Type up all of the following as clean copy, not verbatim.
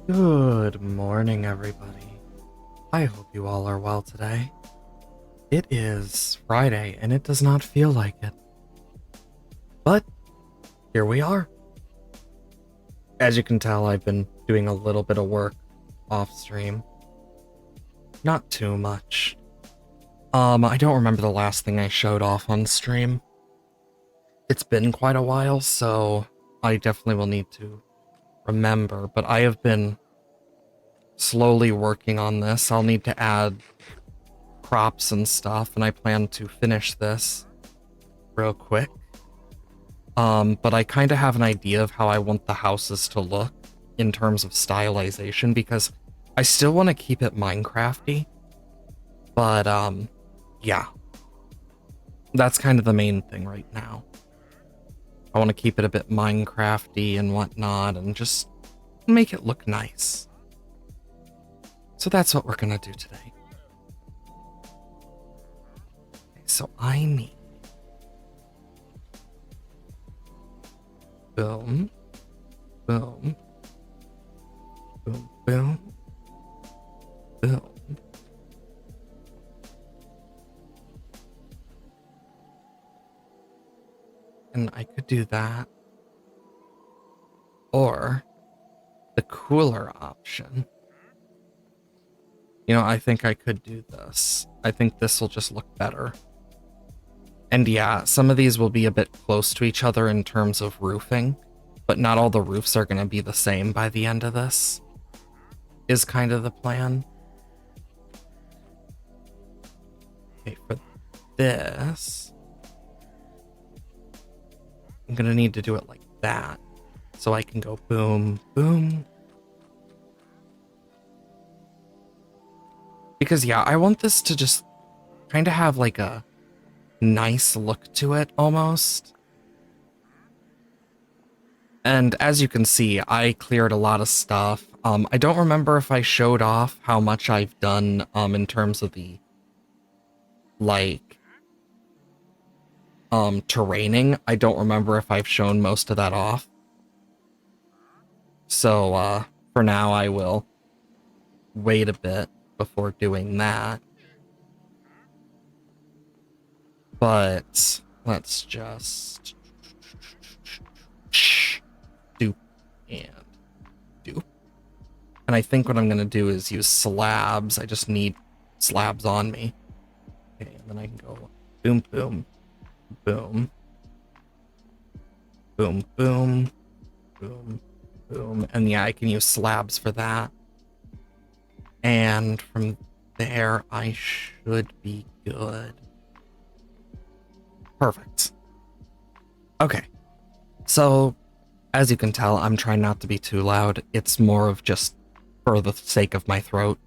Good morning, everybody. I hope you all are well today. It is Friday, and it does not feel like it. But here we are. As you can tell, I've been doing a little bit of work off stream. Not too much. I don't remember the last thing I showed off on stream. It's been quite a while, so I definitely will need to remember, but I have been slowly working on this. I'll need to add props and stuff, and I plan to finish this real quick. But I kind of have an idea of how I want the houses to look in terms of stylization, because I still want to keep it Minecrafty. But, yeah. That's kind of the main thing right now. I want to keep it a bit Minecrafty and whatnot, and just make it look nice. So that's what we're gonna do today. So I need boom, boom, boom, boom, boom. And I could do that. Or the cooler option. You know, I think I could do this. I think this will just look better. And yeah, some of these will be a bit close to each other in terms of roofing, but not all the roofs are going to be the same by the end of this, is kind of the plan. Okay, for this, I'm going to need to do it like that, so I can go boom, boom. Because yeah, I want this to just kind of have like a nice look to it almost. And as you can see, I cleared a lot of stuff. I don't remember if I showed off how much I've done in terms of the like terraining. I don't remember if I've shown most of that off. So for now I will wait a bit before doing that. But let's just do and do. And I think what I'm going to do is use slabs. I just need slabs on me. Okay, and then I can go boom, boom, boom, boom, boom, boom, boom. And yeah, I can use slabs for that. And from there, I should be good. Perfect. Okay. So, as you can tell, I'm trying not to be too loud. It's more of just for the sake of my throat.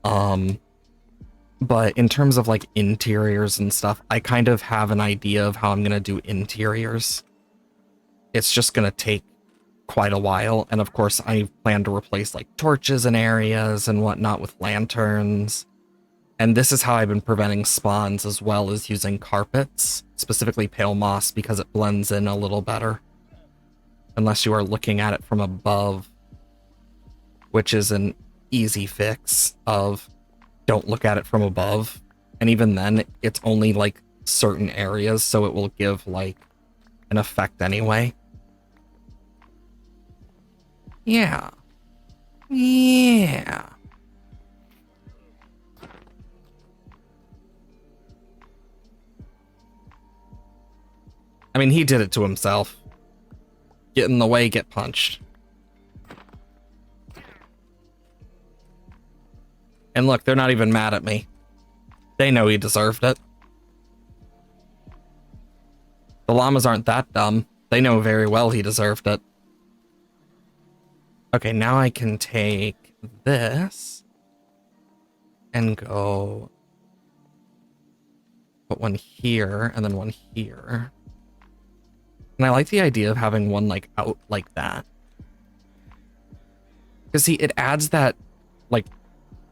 But in terms of like interiors and stuff, I kind of have an idea of how I'm going to do interiors. It's just going to take quite a while. And of course, I plan to replace like torches in areas and whatnot with lanterns. And this is how I've been preventing spawns, as well as using carpets, specifically pale moss, because it blends in a little better. Unless you are looking at it from above, which is an easy fix of don't look at it from above. And even then, it's only like certain areas, so it will give like an effect anyway. Yeah. Yeah. I mean, he did it to himself. Get in the way, get punched. And look, they're not even mad at me. They know he deserved it. The llamas aren't that dumb. They know very well he deserved it. Okay, now I can take this and go put one here and then one here. And I like the idea of having one like out like that. Because see, it adds that like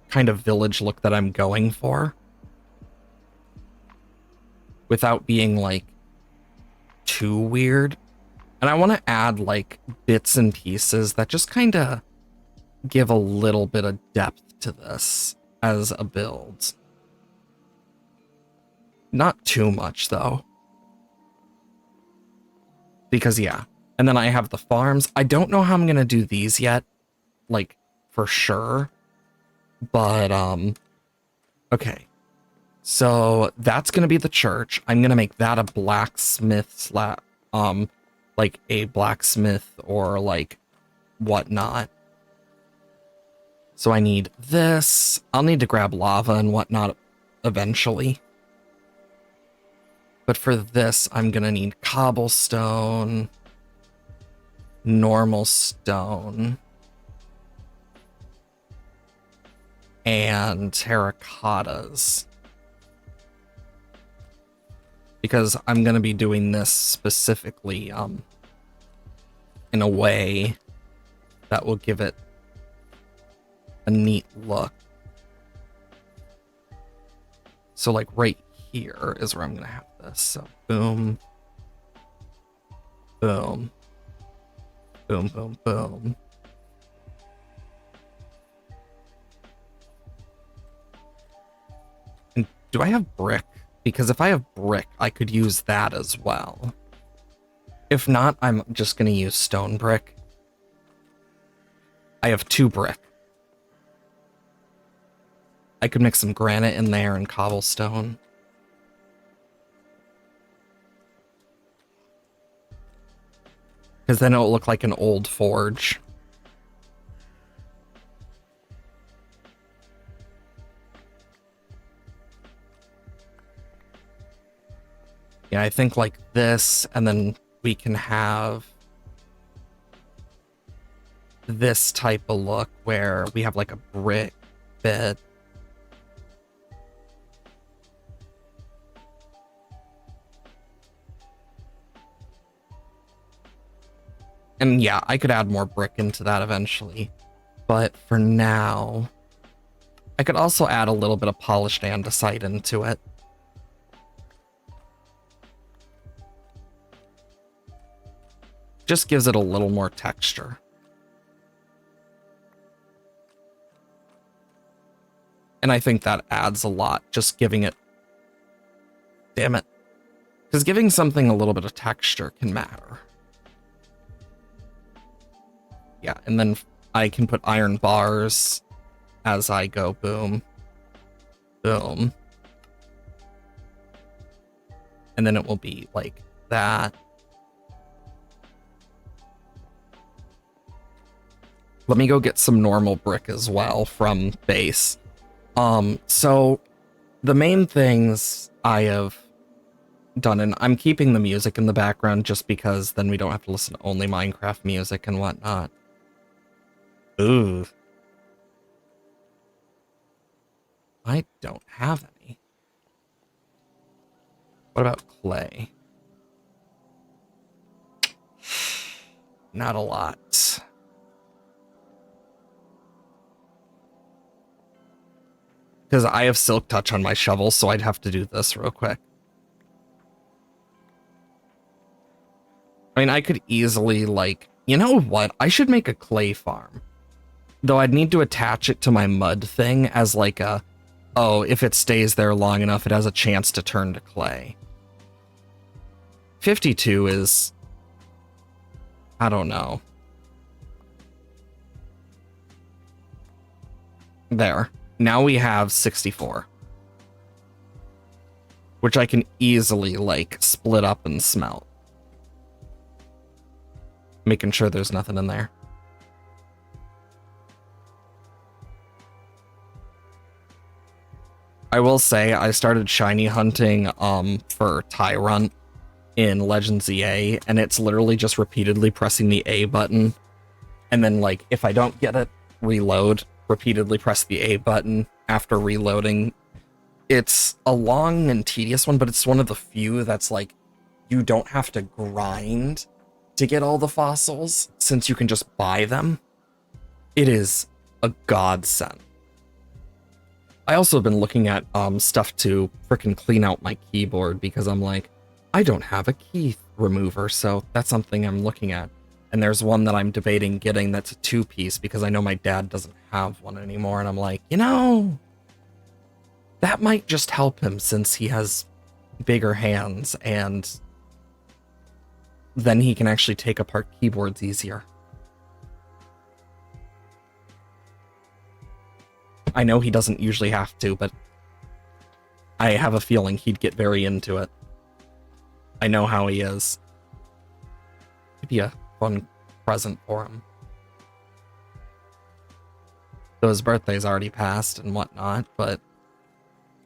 kind of village look that I'm going for, without being like too weird. And I want to add like bits and pieces that just kind of give a little bit of depth to this as a build. Not too much, though. Because, yeah. And then I have the farms. I don't know how I'm going to do these yet. Like, for sure. But, okay. So, that's going to be the church. I'm going to make that a blacksmith like a blacksmith or, like, whatnot. So I need this. I'll need to grab lava and whatnot eventually. But for this, I'm going to need cobblestone, normal stone, and terracottas. Because I'm going to be doing this specifically in a way that will give it a neat look. So like right here is where I'm going to have this. So boom, boom, boom, boom, boom. And do I have brick? Because if I have brick, I could use that as well. If not, I'm just going to use stone brick. I have 2 brick. I could mix some granite in there and cobblestone. Because then it'll look like an old forge. Yeah, I think like this, and then we can have this type of look where we have like a brick bit. And yeah, I could add more brick into that eventually. But for now, I could also add a little bit of polished andesite into it. Just gives it a little more texture. And I think that adds a lot, just giving it... Damn it. Because giving something a little bit of texture can matter. Yeah, and then I can put iron bars as I go. Boom. Boom. And then it will be like that. Let me go get some normal brick as well from base. So the main things I have done, and I'm keeping the music in the background just because then we don't have to listen to only Minecraft music and whatnot. Ooh. I don't have any. What about clay? Not a lot. Because I have silk touch on my shovel, so I'd have to do this real quick. I mean, I could easily, like... You know what? I should make a clay farm. Though I'd need to attach it to my mud thing as like a... Oh, if it stays there long enough, it has a chance to turn to clay. 52 is... I don't know. There. Now we have 64. Which I can easily, like, split up and smelt. Making sure there's nothing in there. I will say, I started shiny hunting, for Tyrant in Legends EA, and it's literally just repeatedly pressing the A button. And then, like, if I don't get it, reload. Repeatedly press the A button after reloading. It's a long and tedious one, but it's one of the few that's like, you don't have to grind to get all the fossils, since you can just buy them. It is a godsend. I also have been looking at stuff to frickin' clean out my keyboard, because I'm like, I don't have a key remover, so that's something I'm looking at. And there's one that I'm debating getting that's a 2-piece because I know my dad doesn't have one anymore. And I'm like, that might just help him since he has bigger hands, and then he can actually take apart keyboards easier. I know he doesn't usually have to, but I have a feeling he'd get very into it. I know how he is. It'd be a fun present for him. Though his birthday's already passed and whatnot, but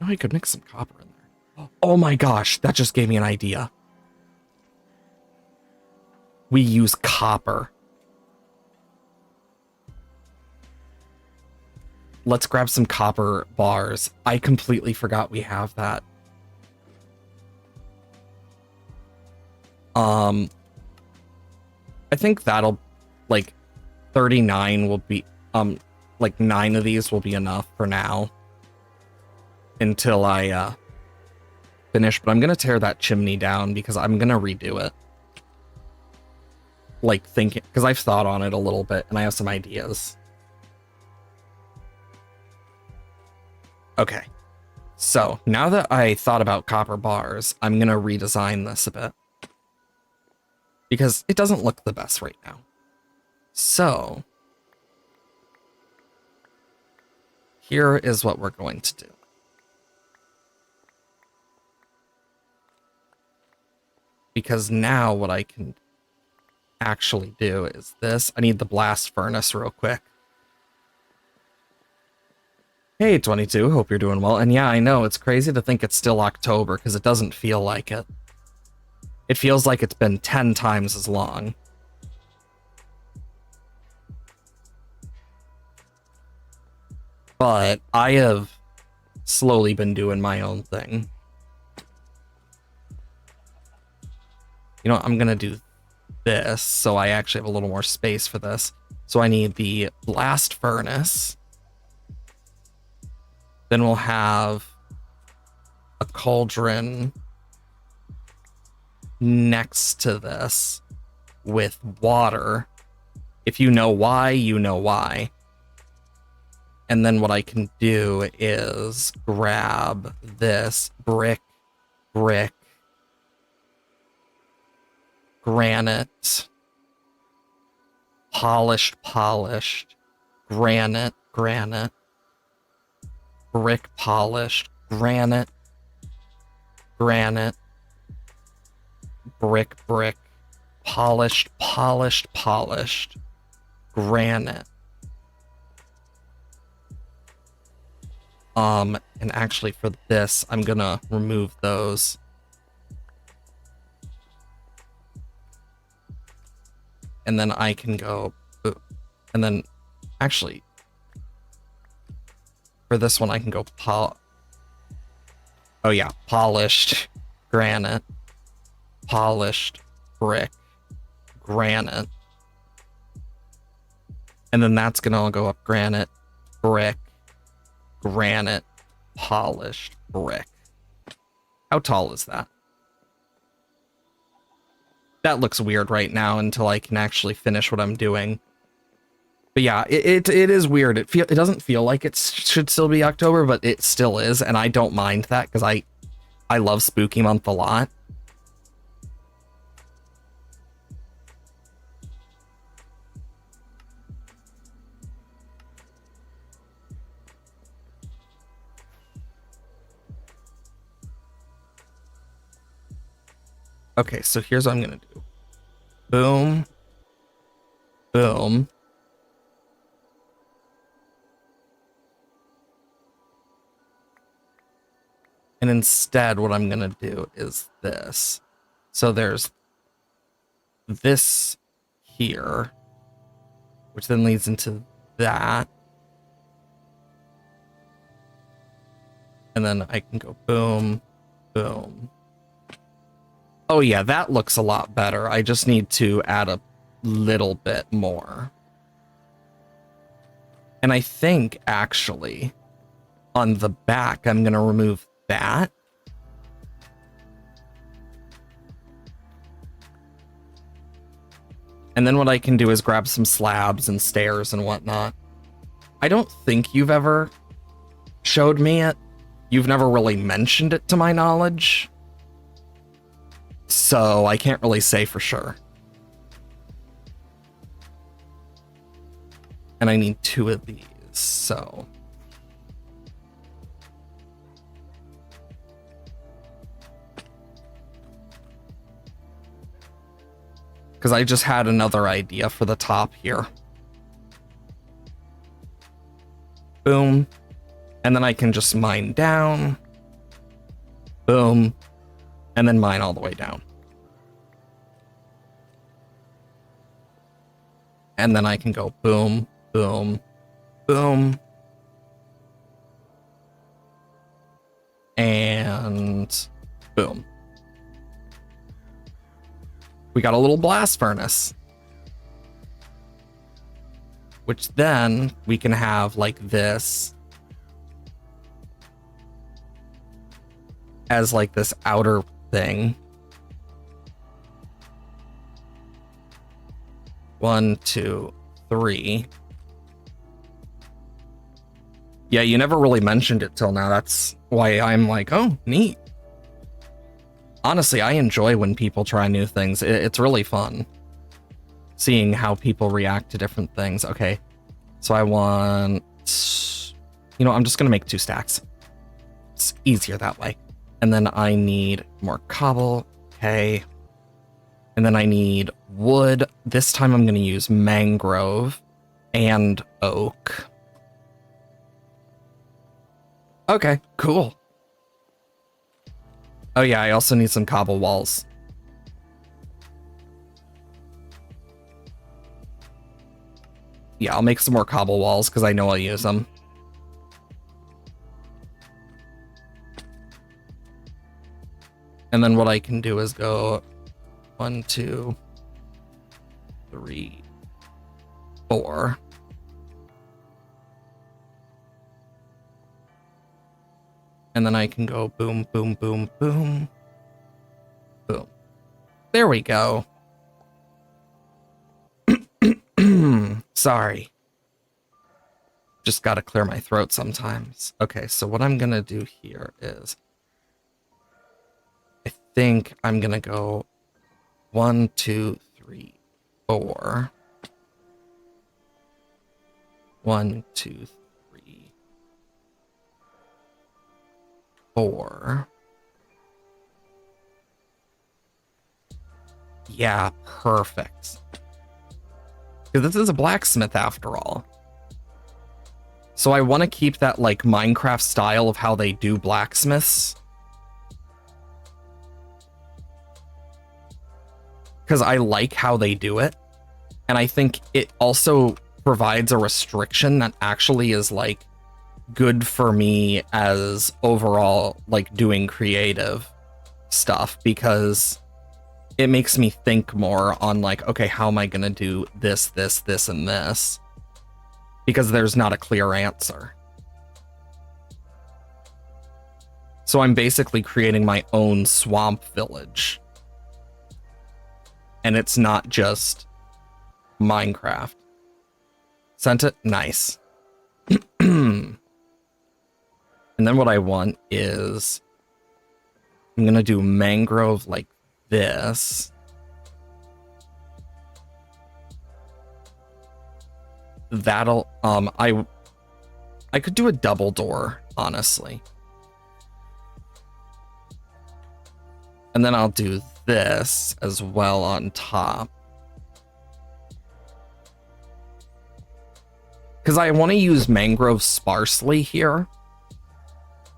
he could mix some copper in there. Oh my gosh, that just gave me an idea. We use copper. Let's grab some copper bars. I completely forgot we have that. I think that'll, like, 39 will be, like 9 of these will be enough for now. Until I, finish, but I'm gonna tear that chimney down because I'm gonna redo it. Like, thinking, because I've thought on it a little bit and I have some ideas. Okay. So, now that I thought about copper bars, I'm gonna redesign this a bit. Because it doesn't look the best right now. So, here is what we're going to do. Because now what I can actually do is this. I need the blast furnace real quick. Hey, 22, hope you're doing well. And yeah, I know, it's crazy to think it's still October because it doesn't feel like it. It feels like it's been 10 times as long. But I have slowly been doing my own thing. You know, I'm gonna do this so I actually have a little more space for this. So I need the blast furnace. Then we'll have a cauldron next to this with water. If you know why, you know why. And then what I can do is grab this brick, granite, polished, granite, brick, polished, granite, brick, polished, granite. And actually for this, I'm gonna remove those. And then I can go, and then actually for this one, I can go oh yeah, polished granite, polished brick, granite. And then that's gonna go up granite, brick, granite, polished brick. How tall is that? That looks weird right now until I can actually finish what I'm doing. But yeah, it is weird. It doesn't feel like it should still be October, but it still is, and I don't mind that because I love Spooky Month a lot. Okay, so here's what I'm gonna do. Boom. Boom. And instead, what I'm gonna do is this. So there's this here, which then leads into that. And then I can go boom, boom. Oh yeah, that looks a lot better. I just need to add a little bit more. And I think, actually, on the back, I'm going to remove that. And then what I can do is grab some slabs and stairs and whatnot. I don't think you've ever showed me it. You've never really mentioned it to my knowledge. So I can't really say for sure. And I need 2 of these, so... Because I just had another idea for the top here. Boom. And then I can just mine down. Boom. And then mine all the way down. And then I can go boom, boom, boom. And boom. We got a little blast furnace. Which then we can have like this as like this outer thing. 1, 2, 3. Yeah, you never really mentioned it till now. That's why I'm like, oh, neat. Honestly, I enjoy when people try new things. It's really fun seeing how people react to different things. Okay, so I want, you know, I'm just gonna make 2 stacks. It's easier that way. And then I need more cobble. Okay. And then I need wood. This time I'm gonna use mangrove and oak. Okay, cool. Oh yeah, I also need some cobble walls. Yeah, I'll make some more cobble walls because I know I'll use them. And then what I can do is go 1, 2, 3, 4. And then I can go boom, boom, boom, boom, boom. There we go. Sorry. Just gotta clear my throat sometimes. Okay, so what I'm gonna do here is... I think I'm gonna go 1, 2, 3, 4. 1, 2, 3, 4. Yeah, perfect. Because this is a blacksmith after all. So I want to keep that like Minecraft style of how they do blacksmiths. Because I like how they do it. And I think it also provides a restriction that actually is like good for me as overall like doing creative stuff, because it makes me think more on like, okay, how am I gonna do this, this, this, and this? Because there's not a clear answer. So I'm basically creating my own swamp village. And it's not just Minecraft. Sent it? Nice. And then what I want is I'm gonna do mangrove like this. That'll I could do a double door, honestly. And then I'll do this as well on top. Because I want to use mangrove sparsely here,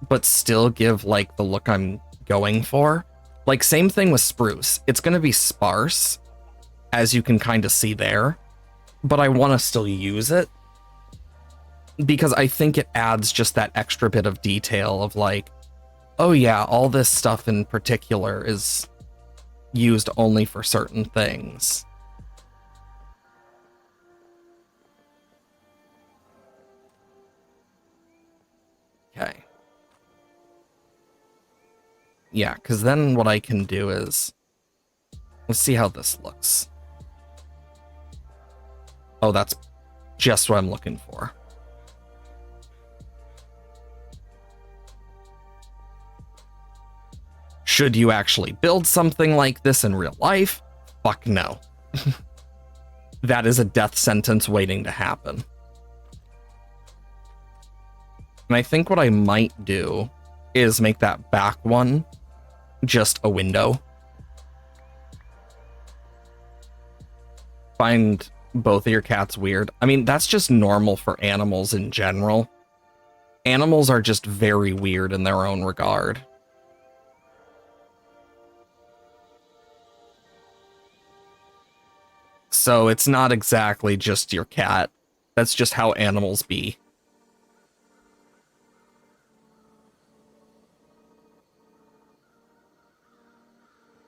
but still give like the look I'm going for. Like same thing with spruce. It's going to be sparse, as you can kind of see there, but I want to still use it because I think it adds just that extra bit of detail of like, oh yeah, all this stuff in particular is used only for certain things. Okay. Yeah, because then what I can do is, let's see how this looks. Oh, that's just what I'm looking for. Should you actually build something like this in real life? Fuck no. That is a death sentence waiting to happen. And I think what I might do is make that back one just a window. Find both of your cats weird. I mean, that's just normal for animals in general. Animals are just very weird in their own regard. So it's not exactly just your cat. That's just how animals be.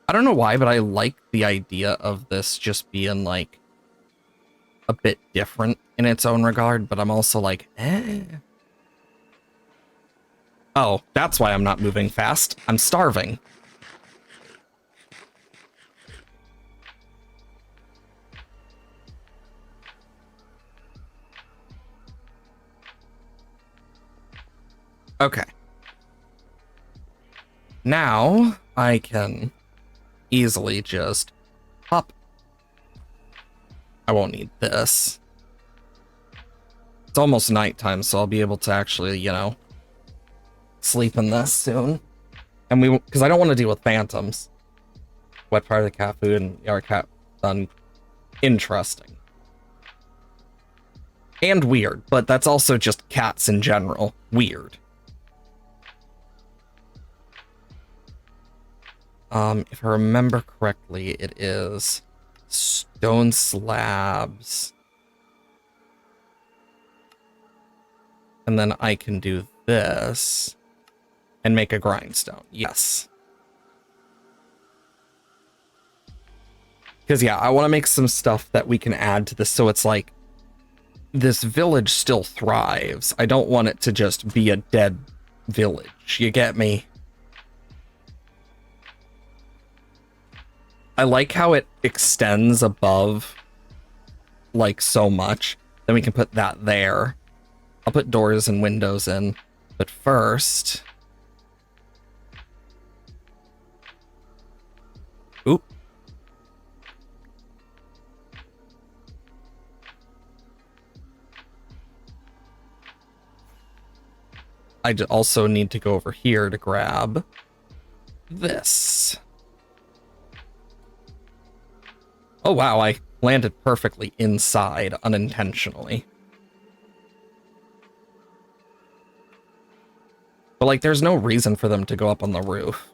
I don't know why, but I like the idea of this just being like a bit different in its own regard, but I'm also like, eh. Oh, that's why I'm not moving fast. I'm starving. Okay. Now I can easily just hop. I won't need this. It's almost nighttime, so I'll be able to actually, you know, sleep in this soon. And because I don't want to deal with phantoms. Wet part of the cat food and our cat done. Interesting. And weird, but that's also just cats in general. Weird. If I remember correctly, it is stone slabs. And then I can do this and make a grindstone. Yes. Because, yeah, I want to make some stuff that we can add to this so it's like this village still thrives. I don't want it to just be a dead village. You get me? I like how it extends above like so much. Then we can put that there. I'll put doors and windows in. But first... Oop. I also need to go over here to grab this. Oh wow, I landed perfectly inside unintentionally. But like, there's no reason for them to go up on the roof.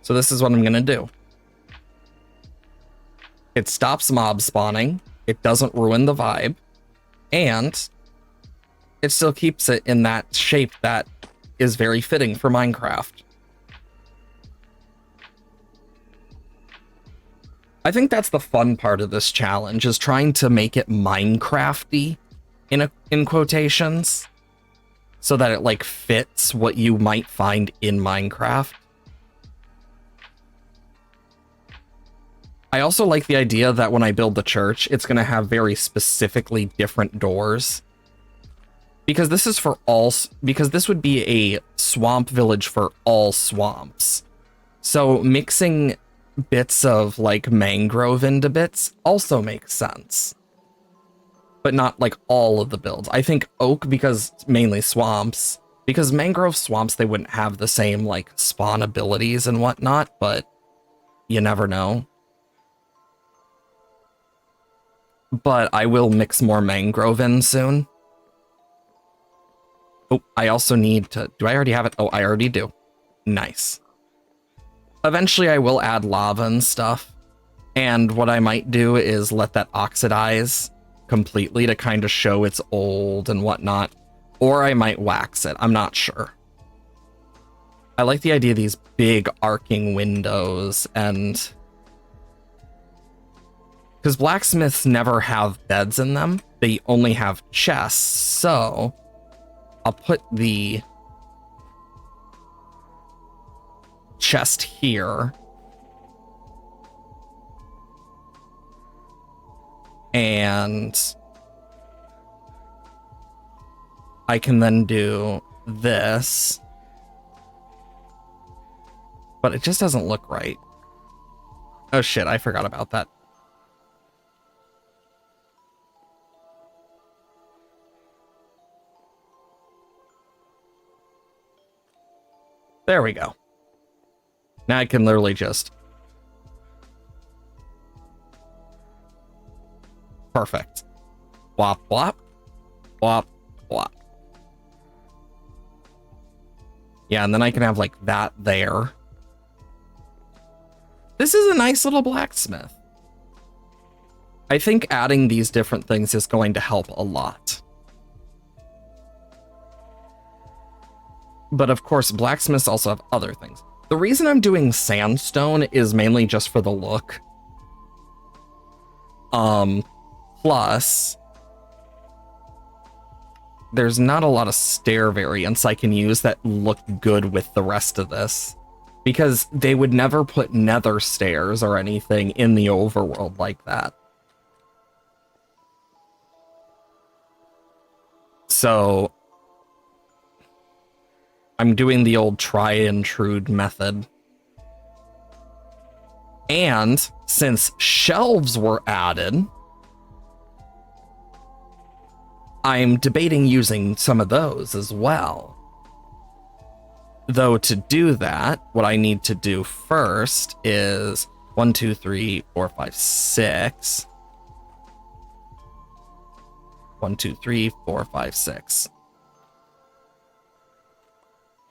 So this is what I'm gonna do. It stops mob spawning, it doesn't ruin the vibe, and it still keeps it in that shape that is very fitting for Minecraft. I think that's the fun part of this challenge, is trying to make it Minecrafty in quotations, so that it like fits what you might find in Minecraft. I also like the idea that when I build the church, it's going to have very specifically different doors. Because this is for all, because this would be a swamp village for all swamps. So mixing bits of like mangrove into bits also makes sense. But not like all of the builds. I think oak, because mainly swamps, because mangrove swamps, they wouldn't have the same like spawn abilities and whatnot, but you never know. But I will mix more mangrove in soon. Oh, I also need to... Do I already have it? Oh, I already do. Nice. Eventually, I will add lava and stuff. And what I might do is let that oxidize completely to kind of show it's old and whatnot. Or I might wax it. I'm not sure. I like the idea of these big arcing windows and... Because blacksmiths never have beds in them. They only have chests, so... I'll put the chest here. And I can then do this. But it just doesn't look right. Oh shit, I forgot about that. There we go. Now I can literally just... Perfect. Whop, whop. Whop, whop. Yeah, and then I can have like that there. This is a nice little blacksmith. I think adding these different things is going to help a lot. But of course, blacksmiths also have other things. The reason I'm doing sandstone is mainly just for the look. Plus, there's not a lot of stair variants I can use that look good with the rest of this. Because they would never put nether stairs or anything in the overworld like that. So I'm doing the old try and intrude method. And since shelves were added, I'm debating using some of those as well. Though to do that, what I need to do first is 1, 2, 3, 4, 5, 6. 1, 2, 3, 4, 5, 6.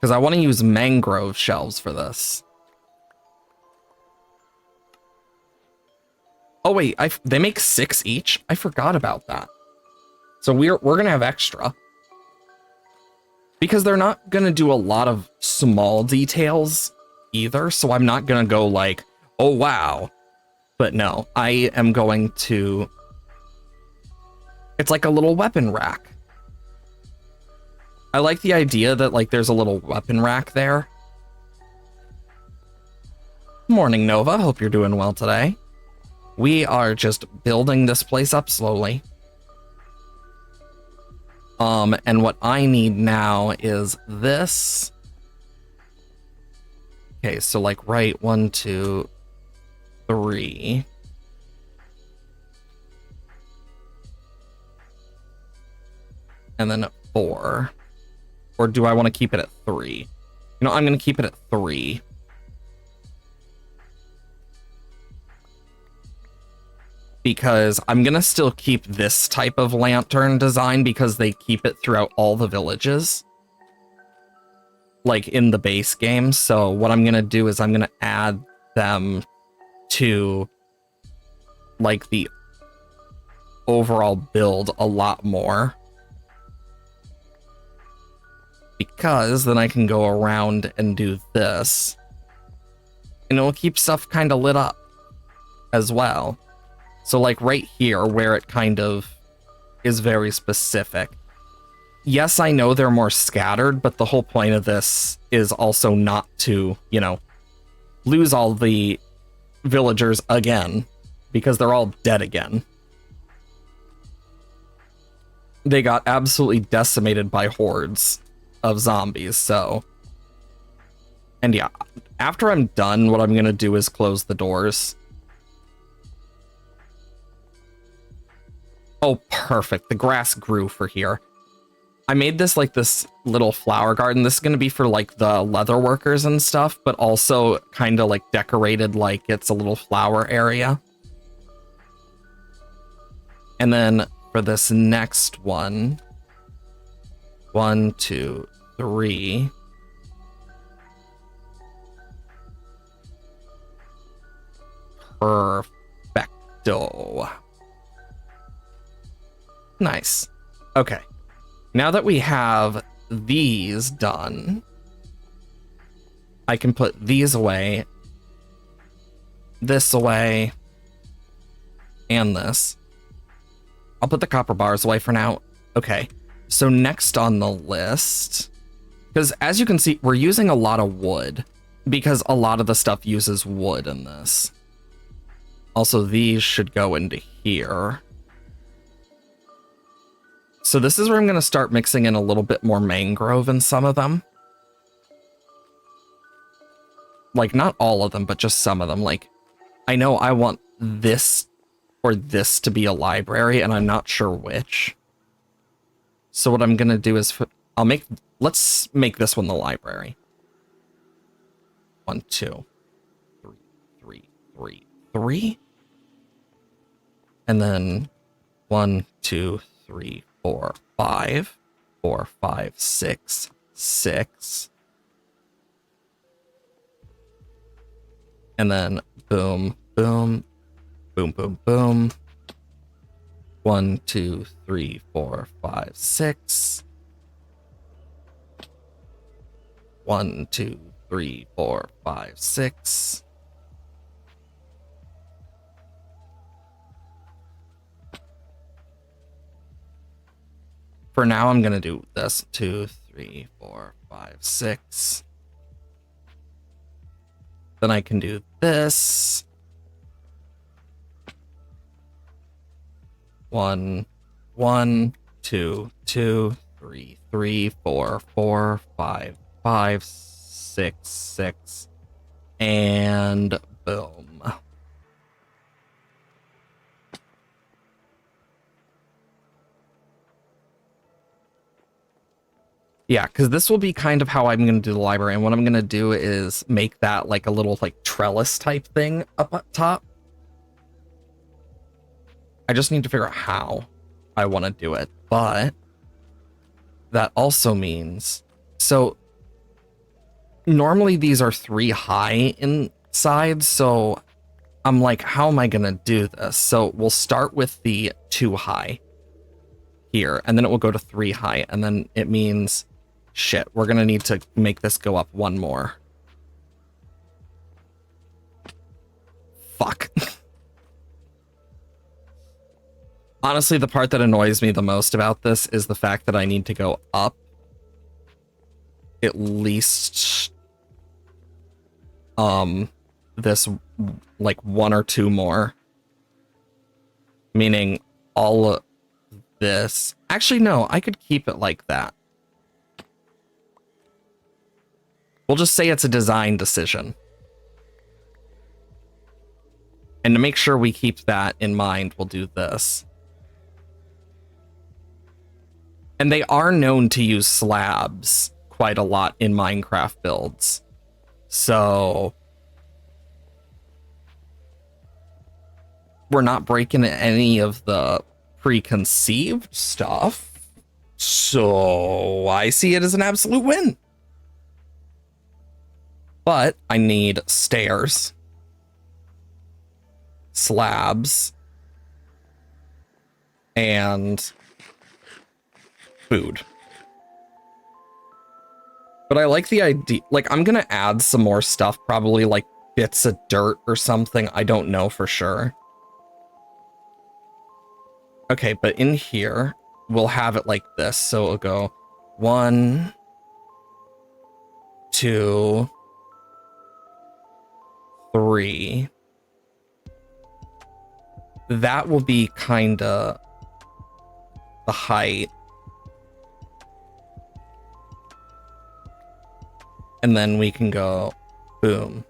Because I want to use mangrove shelves for this. Oh wait, they make 6 each? I forgot about that. So we're gonna have extra. Because they're not gonna do a lot of small details either, so I'm not gonna go like, oh wow. But no, I am going to... It's like a little weapon rack. I like the idea that like there's a little weapon rack there. Morning, Nova. Hope you're doing well today. We are just building this place up slowly. And what I need now is this. Okay, so like right 1, 2, 3. And then 4. Or do I want to keep it at 3? You know, I'm going to keep it at 3. Because I'm going to still keep this type of lantern design because they keep it throughout all the villages. Like in the base game. So what I'm going to do is I'm going to add them to like the overall build a lot more. Because then I can go around and do this. And it'll keep stuff kind of lit up as well. So like right here where it kind of is very specific. Yes, I know they're more scattered, but the whole point of this is also not to, you know, lose all the villagers again, because they're all dead again. They got absolutely decimated by hordes of zombies, so. And yeah, after I'm done, what I'm gonna do is close the doors. Oh, perfect. The grass grew for here. I made this like this little flower garden. This is going to be for like the leather workers and stuff, but also kind of like decorated like it's a little flower area. And then for this next one, 1, 2, 3. Perfecto. Nice. Okay. Now that we have these done, I can put these away, this away, and this. I'll put the copper bars away for now. Okay. So next on the list, because as you can see, we're using a lot of wood because a lot of the stuff uses wood in this. Also, these should go into here. So this is where I'm going to start mixing in a little bit more mangrove in some of them. Like, not all of them, but just some of them. Like, I know I want this or this to be a library, and I'm not sure which. So what I'm going to do is, let's make this one the library. 1, 2, 3, 3, 3, 3. And then 1, 2, 3, 4, 5. 4, 5, 6, 6. And then boom, boom, boom, boom, boom. 1, 2, 3, 4, 5, 6. 1, 2, 3, 4, 5, 6. For now, I'm going to do this. 2, 3, 4, 5, 6. Then I can do this. 1, 1, 2, 2, 3, 3, 4, 4, 5, 5, 6, 6. And boom. Yeah, because this will be kind of how I'm going to do the library. And what I'm going to do is make that like a little like trellis type thing up top. I just need to figure out how I want to do it. But that also means, so normally these are 3 high inside. So I'm like, how am I going to do this? So we'll start with the 2 high here, and then it will go to 3 high. And then it means, shit, we're going to need to make this go up 1 more. Fuck. Honestly, the part that annoys me the most about this is the fact that I need to go up at least this like 1 or 2 more. Meaning all of this. Actually, no, I could keep it like that. We'll just say it's a design decision. And to make sure we keep that in mind, we'll do this. And they are known to use slabs quite a lot in Minecraft builds. So we're not breaking any of the preconceived stuff. So I see it as an absolute win. But I need stairs, slabs, and food. But I like the idea, like I'm gonna add some more stuff, probably like bits of dirt or something, I don't know for sure. Okay, but in here, we'll have it like this, so it'll go 1, 2, 3. That will be kinda the height. And then we can go boom.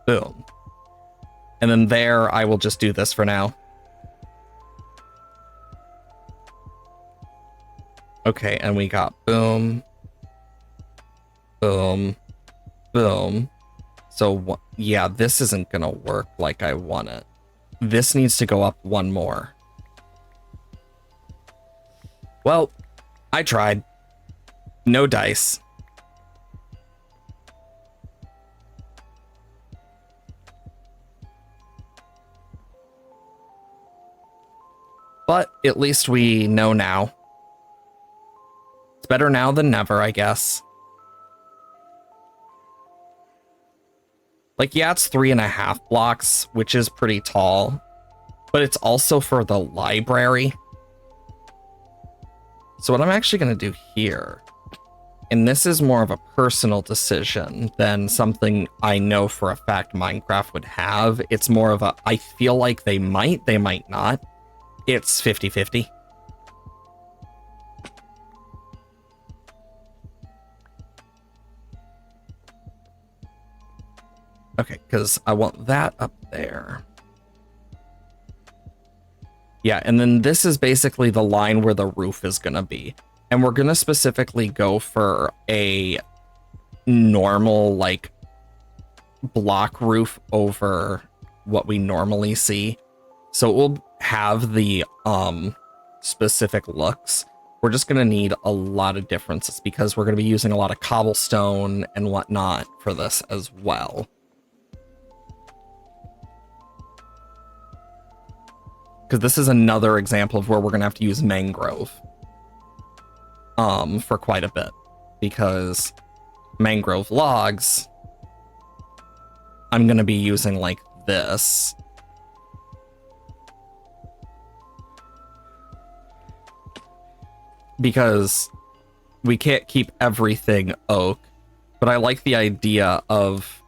Boom. And then there, I will just do this for now. Okay, and we got boom. Boom. Boom. So, yeah, this isn't gonna work like I want it. This needs to go up 1 more. Well, I tried. No dice. But at least we know now. It's better now than never, I guess. Like, yeah, it's 3.5 blocks, which is pretty tall, but it's also for the library. So what I'm actually going to do here, and this is more of a personal decision than something I know for a fact Minecraft would have. It's more of a, I feel like they might not, it's 50-50. Okay, because I want that up there. Yeah, and then this is basically the line where the roof is going to be. And we're going to specifically go for a normal, like, block roof over what we normally see. So it will have the specific looks. We're just going to need a lot of differences because we're going to be using a lot of cobblestone and whatnot for this as well. Because this is another example of where we're going to have to use mangrove for quite a bit. Because mangrove logs, I'm going to be using like this. Because we can't keep everything oak. But I like the idea of...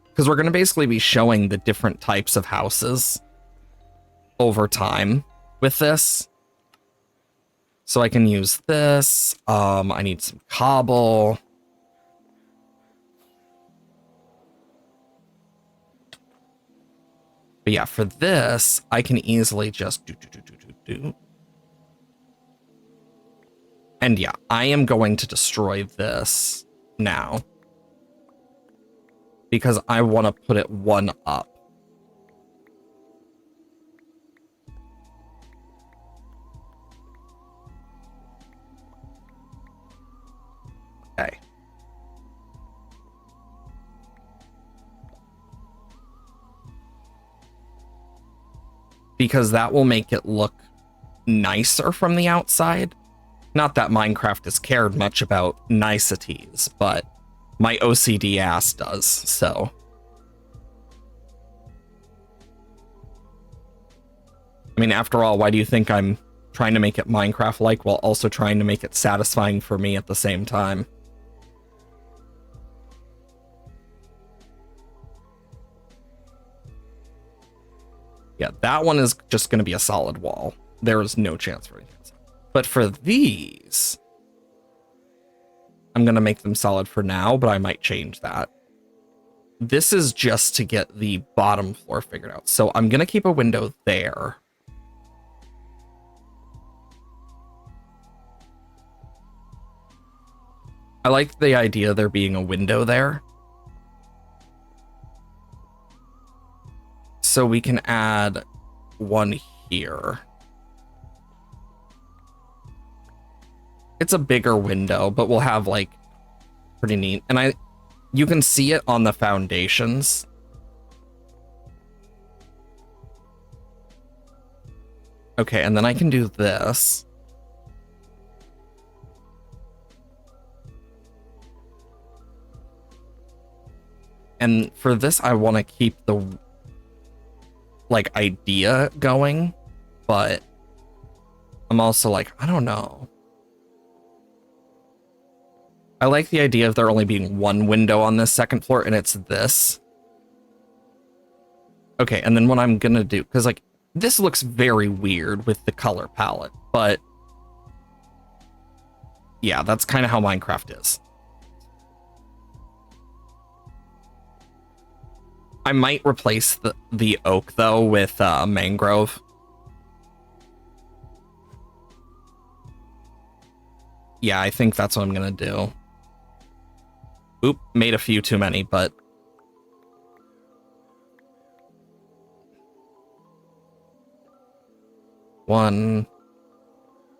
Because we're going to basically be showing the different types of houses over time with this. So I can use this. I need some cobble. But yeah, for this, I can easily just do. And yeah, I am going to destroy this now. Because I want to put it one up. Okay. Because that will make it look nicer from the outside. Not that Minecraft has cared much about niceties, but my OCD ass does, so. I mean, after all, why do you think I'm trying to make it Minecraft-like while also trying to make it satisfying for me at the same time? Yeah, that one is just going to be a solid wall. There is no chance for anything else. But for these, I'm going to make them solid for now, but I might change that. This is just to get the bottom floor figured out. So I'm going to keep a window there. I like the idea of there being a window there. So we can add one here. It's a bigger window, but we'll have like pretty neat. And you can see it on the foundations. Okay, and then I can do this. And for this, I want to keep the like idea going, but I'm also like, I don't know. I like the idea of there only being one window on this second floor, and it's this. Okay, and then what I'm gonna do, because like this looks very weird with the color palette, but yeah, that's kind of how Minecraft is. I might replace the oak, though, with mangrove. Yeah, I think that's what I'm going to do. Oop, made a few too many, but... One,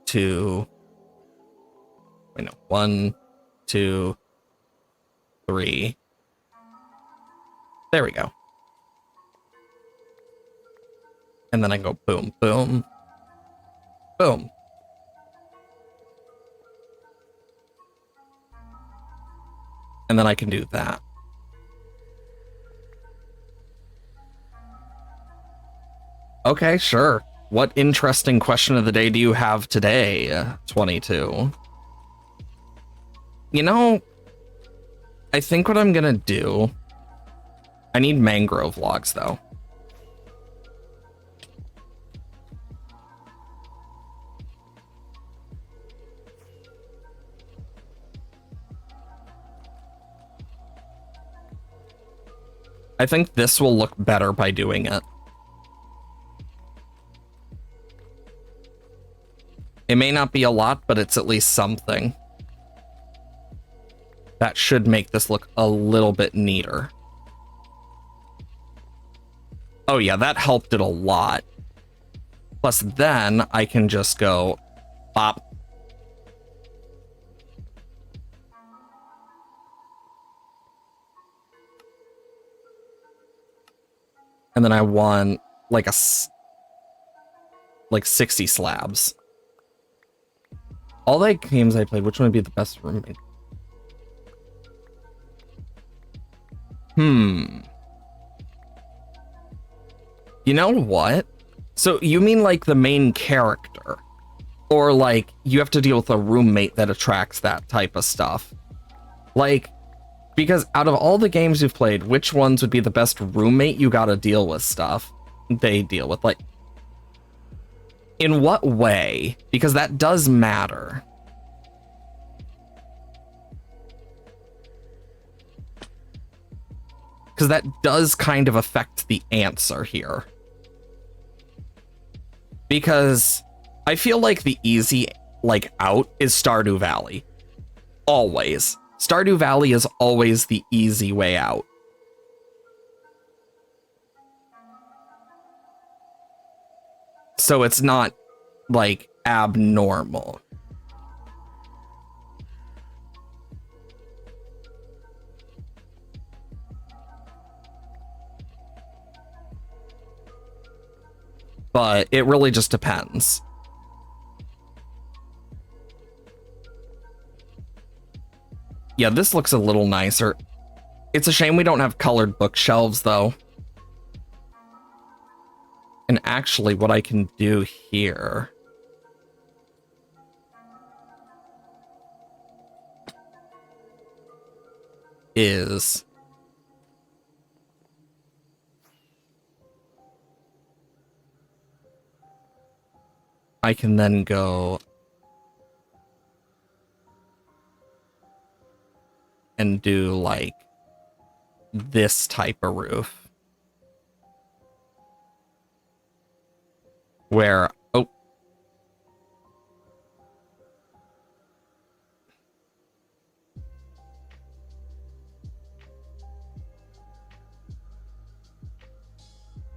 two... Wait, no. 1, 2, 3... There we go. And then I go boom, boom, boom. And then I can do that. Okay, sure. What interesting question of the day do you have today, 22? You know, I think what I'm gonna do... I need mangrove logs, though. I think this will look better by doing it. It may not be a lot, but it's at least something. That should make this look a little bit neater. Oh yeah, that helped it a lot. Plus then I can just go bop. And then I want like 60 slabs. All the games I played, which one would be the best roommate? You know what? So you mean like the main character? Or like you have to deal with a roommate that attracts that type of stuff? Like, because out of all the games you've played, which ones would be the best roommate you gotta deal with stuff they deal with? Like, in what way? Because that does matter. Because that does kind of affect the answer here. Because I feel like the easy, like, out is Stardew Valley. Always. Stardew Valley is always the easy way out. So it's not, like, abnormal. But it really just depends. Yeah, this looks a little nicer. It's a shame we don't have colored bookshelves, though. And actually, what I can do here is I can then go and do like this type of roof where, oh,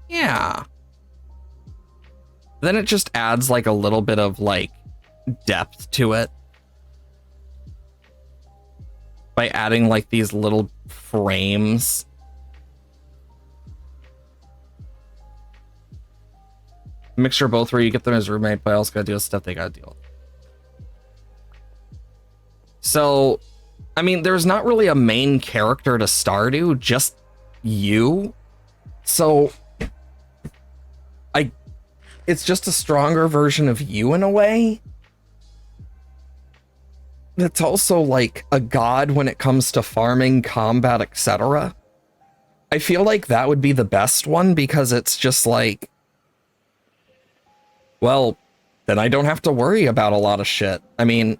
yeah. Then it just adds like a little bit of like depth to it by adding like these little frames. Mixture of both where you get them as roommate, but I also gotta deal with stuff they gotta deal with. So, I mean, there's not really a main character to Stardew, just you. So, it's just a stronger version of you in a way. That's also like a god when it comes to farming, combat, etc. I feel like that would be the best one because it's just like, well, then I don't have to worry about a lot of shit. I mean,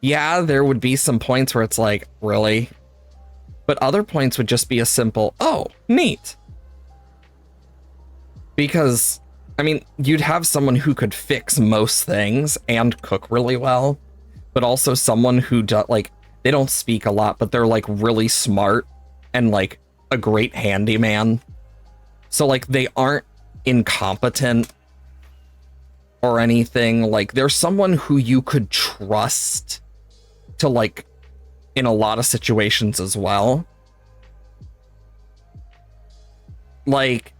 yeah, there would be some points where it's like, really? But other points would just be a simple, oh, neat. Because, I mean, you'd have someone who could fix most things and cook really well, but also someone who, like, they don't speak a lot, but they're, like, really smart and, like, a great handyman. So, like, they aren't incompetent or anything. Like, there's someone who you could trust to, like, in a lot of situations as well. Like,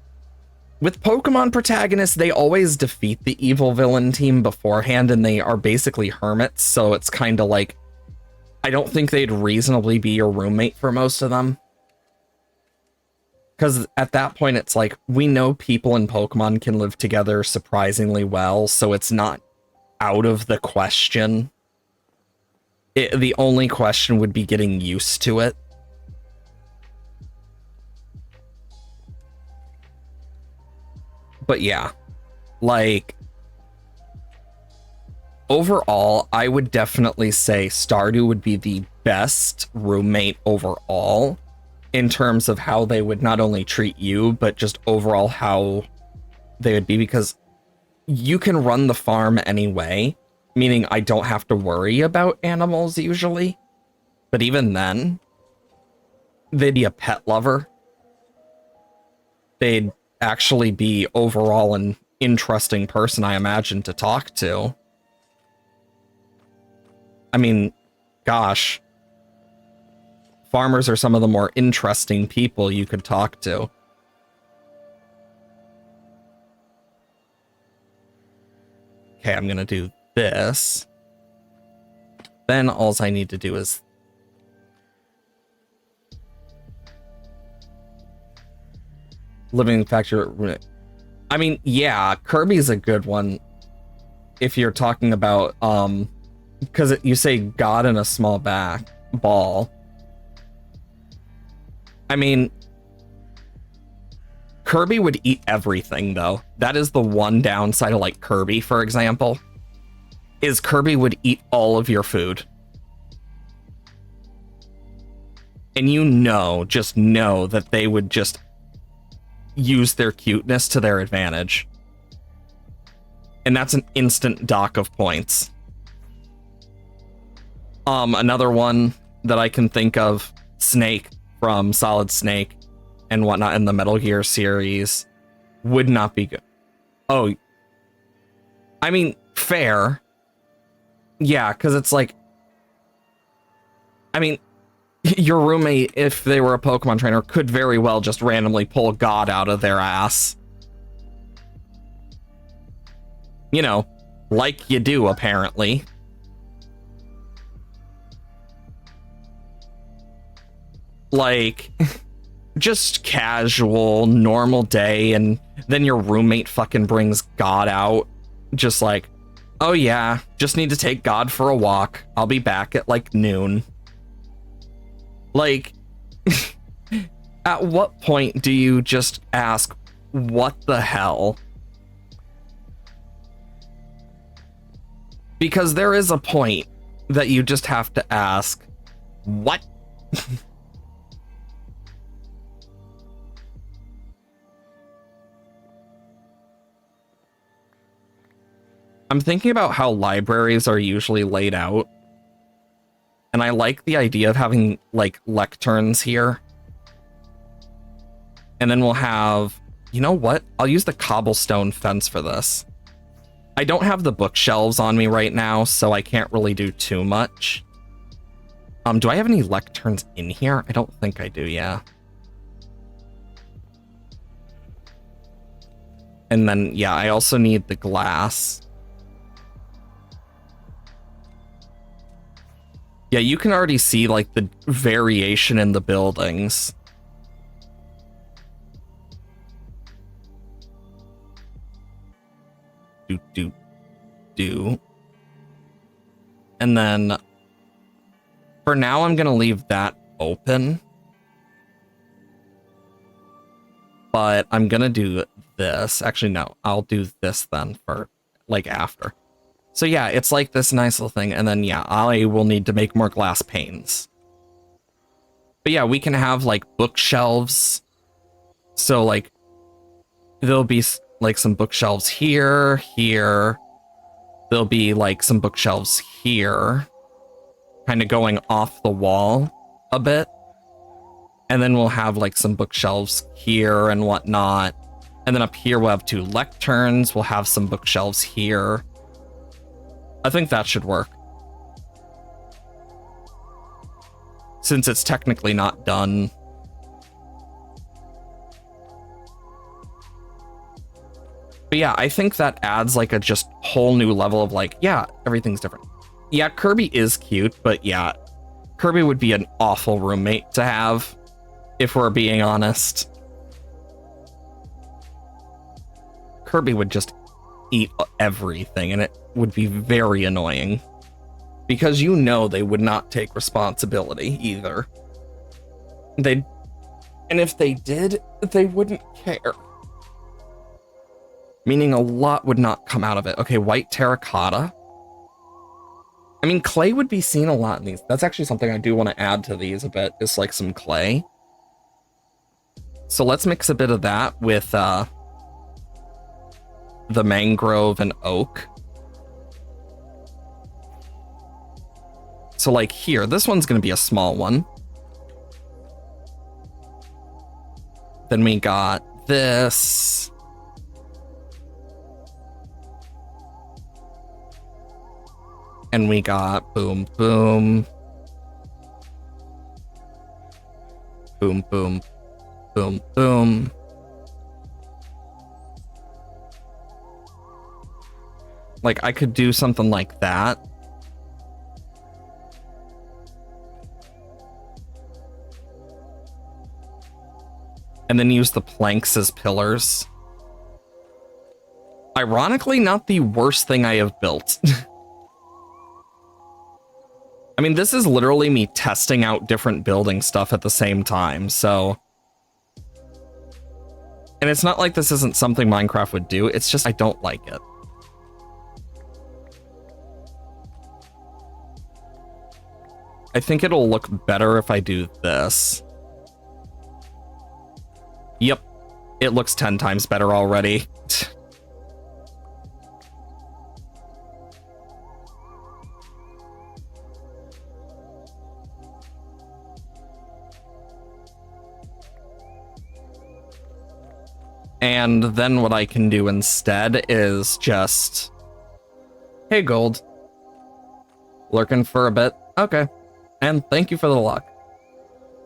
with Pokemon protagonists, they always defeat the evil villain team beforehand, and they are basically hermits, so it's kind of like, I don't think they'd reasonably be your roommate for most of them. Because at that point, it's like, we know people in Pokemon can live together surprisingly well, so it's not out of the question. The only question would be getting used to it. But yeah, like, overall, I would definitely say Stardew would be the best roommate overall. in terms of how they would not only treat you, but just overall how they would be, because you can run the farm anyway, meaning I don't have to worry about animals usually. But even then, they'd be a pet lover. They'd actually be overall an interesting person, I imagine, to talk to. I mean, gosh, farmers are some of the more interesting people you could talk to. Okay, I'm gonna do this. Then all I need to do is living factory. I mean, yeah, Kirby's a good one if you're talking about because you say God in a small ball. I mean, Kirby would eat everything, though. That is the one downside of, like, Kirby, for example, is Kirby would eat all of your food. And just know that they would just use their cuteness to their advantage. And that's an instant dock of points. Another one that I can think of, Snake from Solid Snake and whatnot in the Metal Gear series, would not be good. Oh, I mean, fair. Yeah, because it's like, I mean, your roommate, if they were a Pokemon trainer, could very well just randomly pull God out of their ass. You know, like you do, apparently. Like, just casual, normal day, and then your roommate fucking brings God out. Just like, oh yeah, just need to take God for a walk. I'll be back at like noon. Like, at what point do you just ask, what the hell? Because there is a point that you just have to ask, what? I'm thinking about how libraries are usually laid out. And I like the idea of having, like, lecterns here. And then we'll have... You know what? I'll use the cobblestone fence for this. I don't have the bookshelves on me right now, so I can't really do too much. Do I have any lecterns in here? I don't think I do, yeah. And then, yeah, I also need the glass. Yeah, you can already see, like, the variation in the buildings. Do. And then, for now, I'm gonna leave that open. But I'm gonna do this. Actually, no, I'll do this then for, like, after. So yeah, it's like this nice little thing, and then yeah, I will need to make more glass panes. But yeah, we can have like bookshelves. So like, there'll be like some bookshelves here. There'll be like some bookshelves here, kind of going off the wall a bit. And then we'll have like some bookshelves here and whatnot. And then up here we'll have 2 lecterns. We'll have some bookshelves here. I think that should work. Since it's technically not done. But yeah, I think that adds like a just whole new level of like, yeah, everything's different. Yeah, Kirby is cute, but yeah, Kirby would be an awful roommate to have, if we're being honest. Kirby would just eat everything, and it would be very annoying. Because you know they would not take responsibility either. And if they did, they wouldn't care. Meaning a lot would not come out of it. Okay, white terracotta. I mean, clay would be seen a lot in these. That's actually something I do want to add to these a bit, is like some clay. So let's mix a bit of that with the mangrove and oak. So like here, this one's going to be a small one. Then we got this. And we got boom, boom. Boom, boom, boom, boom. Like, I could do something like that. And then use the planks as pillars. Ironically, not the worst thing I have built. I mean, this is literally me testing out different building stuff at the same time, so... And it's not like this isn't something Minecraft would do, it's just I don't like it. I think it'll look better if I do this. Yep, it looks 10 times better already. And then what I can do instead is just... Hey, gold. Lurking for a bit? Okay. And thank you for the luck.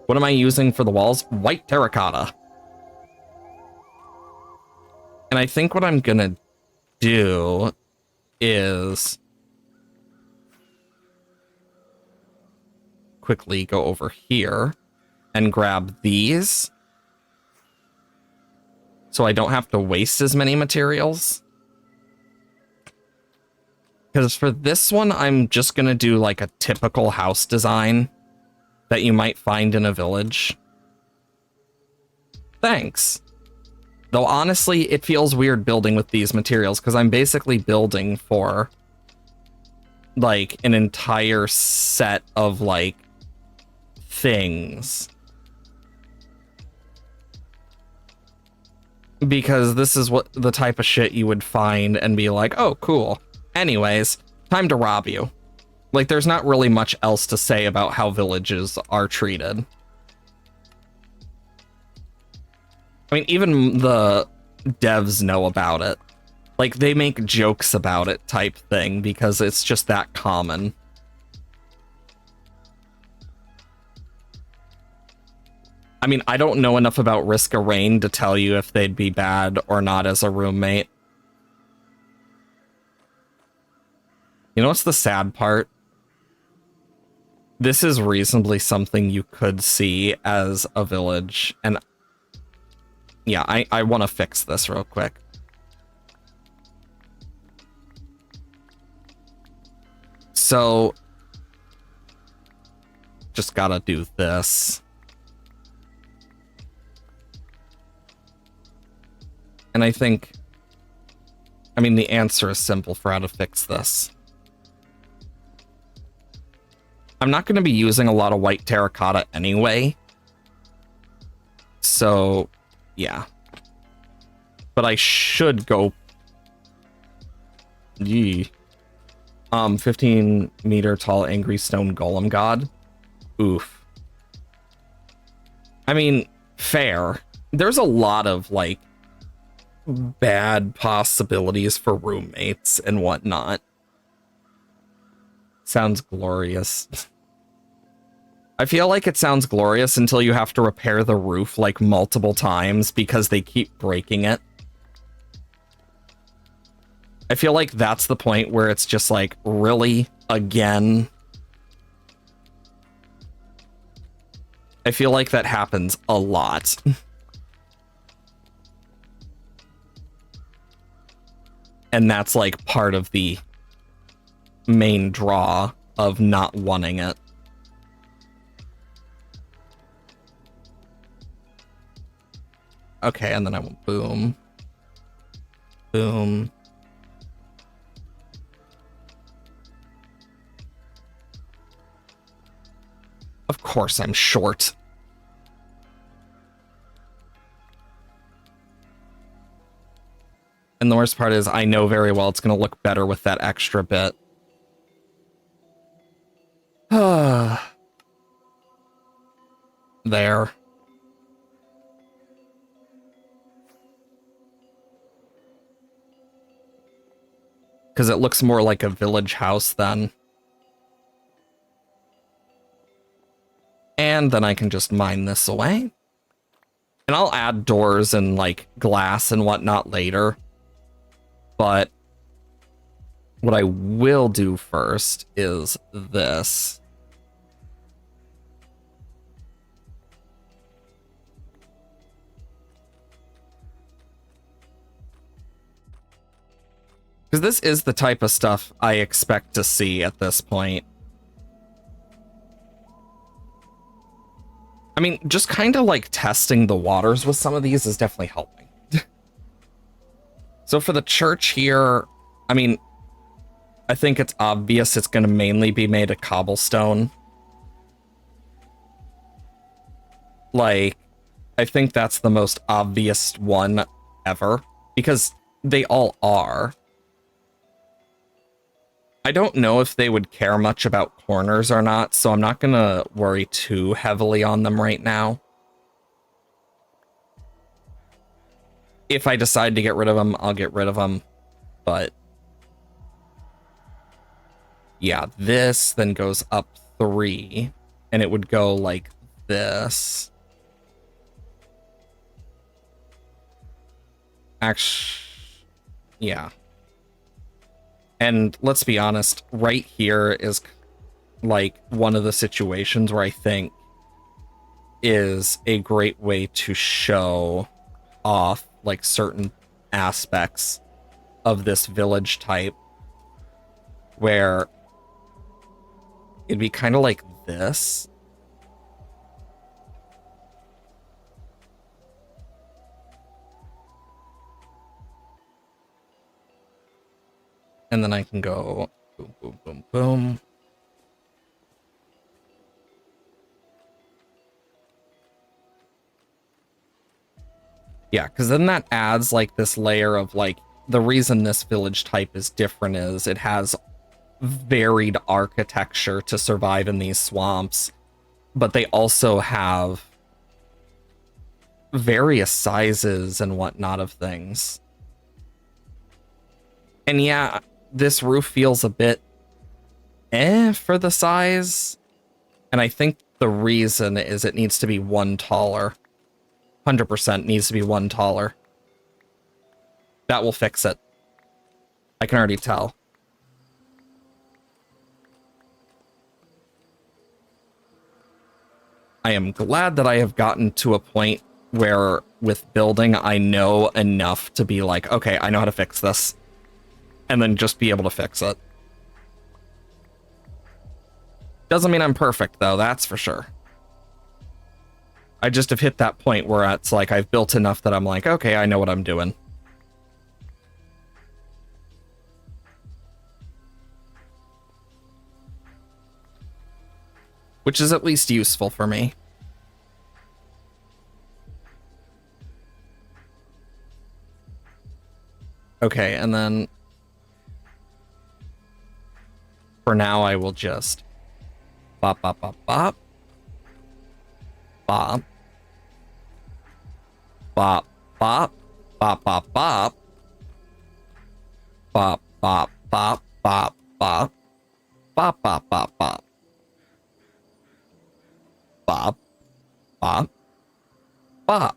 What am I using for the walls? White terracotta. And I think what I'm gonna do is quickly go over here and grab these. So I don't have to waste as many materials. Because for this one, I'm just going to do like a typical house design that you might find in a village. Thanks. Though honestly, it feels weird building with these materials because I'm basically building for like an entire set of like things. Because this is what the type of shit you would find and be like, oh, cool. Anyways, time to rob you. Like, there's not really much else to say about how villages are treated. I mean, even the devs know about it. Like, they make jokes about it type thing because it's just that common. I mean, I don't know enough about Risk of Rain to tell you if they'd be bad or not as a roommate. You know what's the sad part? This is reasonably something you could see as a village, and yeah, I want to fix this real quick. So, just gotta do this. And I think, I mean, the answer is simple for how to fix this. I'm not going to be using a lot of white terracotta anyway. So, yeah. But I should go... Yee. 15 meter tall angry stone golem god. Oof. I mean, fair. There's a lot of, like, bad possibilities for roommates and whatnot. Sounds glorious. I feel like it sounds glorious until you have to repair the roof like multiple times because they keep breaking it. I feel like that's the point where it's just like, really? Again? I feel like that happens a lot. And that's like part of the main draw of not wanting it. Okay, and then I went boom. Boom. Of course I'm short. And the worst part is I know very well it's going to look better with that extra bit. There. Because it looks more like a village house then. And then I can just mine this away. And I'll add doors and like glass and whatnot later. But what I will do first is this. Because this is the type of stuff I expect to see at this point. I mean, just kind of like testing the waters with some of these is definitely helping. So for the church here, I mean, I think it's obvious it's going to mainly be made of cobblestone. Like, I think that's the most obvious one ever, because they all are. I don't know if they would care much about corners or not, so I'm not going to worry too heavily on them right now. If I decide to get rid of them, I'll get rid of them. But yeah, this then goes up 3, and it would go like this. Actually, yeah. And let's be honest, right here is like one of the situations where I think is a great way to show off like certain aspects of this village type, where it'd be kind of like this. And then I can go boom, boom, boom, boom. Yeah, because then that adds like this layer of like, the reason this village type is different is it has varied architecture to survive in these swamps, but they also have various sizes and whatnot of things. And yeah, this roof feels a bit for the size. And I think the reason is it needs to be one taller. 100% needs to be one taller. That will fix it. I can already tell. I am glad that I have gotten to a point where with building, I know enough to be like, okay, I know how to fix this. And then just be able to fix it. Doesn't mean I'm perfect, though, that's for sure. I just have hit that point where it's like I've built enough that I'm like, okay, I know what I'm doing. Which is at least useful for me. Okay, and then for now I will just bop, bop, bop, bop. Bop. Bop, bop. Bop, bop, bop. Bop, bop, bop, bop, bop. Bop, bop, bop, bop. Bop. Bop. Bop.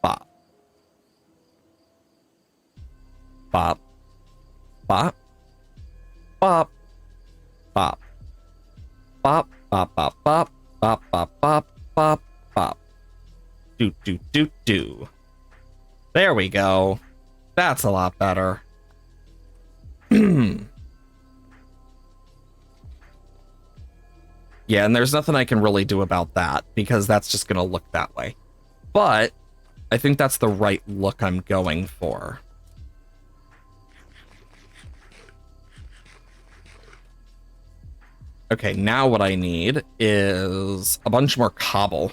Bop. Bop. Bop. Bop. Bop. Bop, bop, bop, bop. Bop, bop, bop. Bop, bop. Do, do, do, do. There we go. That's a lot better. Yeah, and there's nothing I can really do about that, because that's just going to look that way. But I think that's the right look I'm going for. Okay, now what I need is a bunch more cobble.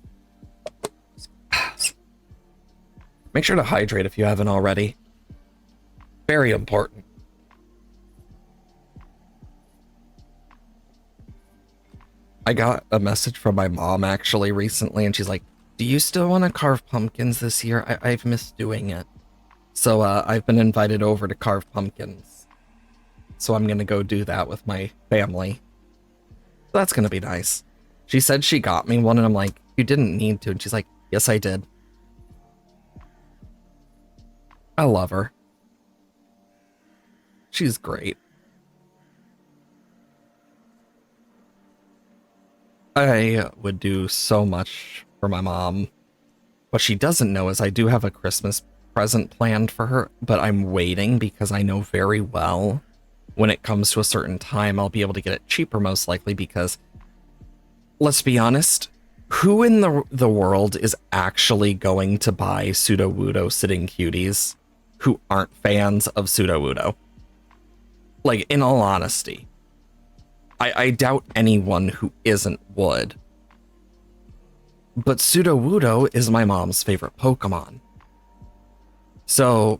Make sure to hydrate if you haven't already. Very important. I got a message from my mom actually recently, and she's like, do you still want to carve pumpkins this year? I've missed doing it. So I've been invited over to carve pumpkins. So I'm going to go do that with my family. That's going to be nice. She said she got me one, and I'm like, you didn't need to. And she's like, yes, I did. I love her. She's great. I would do so much for my mom. What she doesn't know is I do have a Christmas present planned for her, but I'm waiting because I know very well when it comes to a certain time, I'll be able to get it cheaper, most likely, because let's be honest, who in the world is actually going to buy Sudowoodo Sitting Cuties who aren't fans of Sudowoodo? Like, in all honesty, I doubt anyone who isn't would. But Sudowoodo is my mom's favorite Pokemon. So...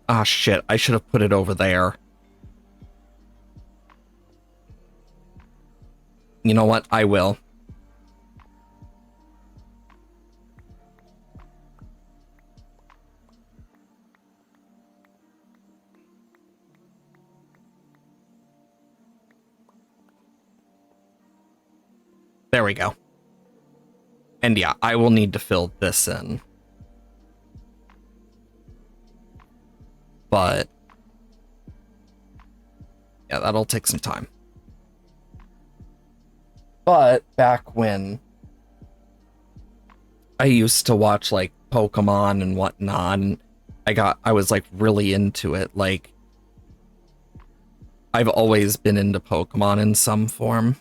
ah, shit, I should have put it over there. You know what? I will. There we go. And yeah, I will need to fill this in. But yeah, that'll take some time. But back when I used to watch like Pokemon and whatnot, and I was like really into it. Like, I've always been into Pokemon in some form.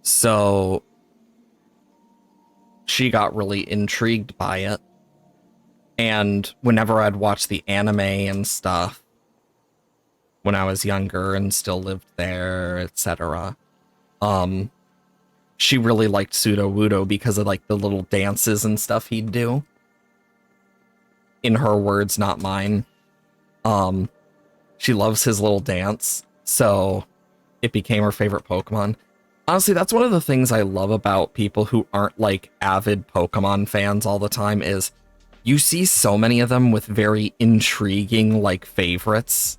So she got really intrigued by it. And whenever I'd watch the anime and stuff, when I was younger and still lived there, etc., she really liked Sudowoodo because of like the little dances and stuff he'd do. In her words, not mine. She loves his little dance, so it became her favorite Pokemon. Honestly, that's one of the things I love about people who aren't like avid Pokemon fans all the time is you see so many of them with very intriguing like favorites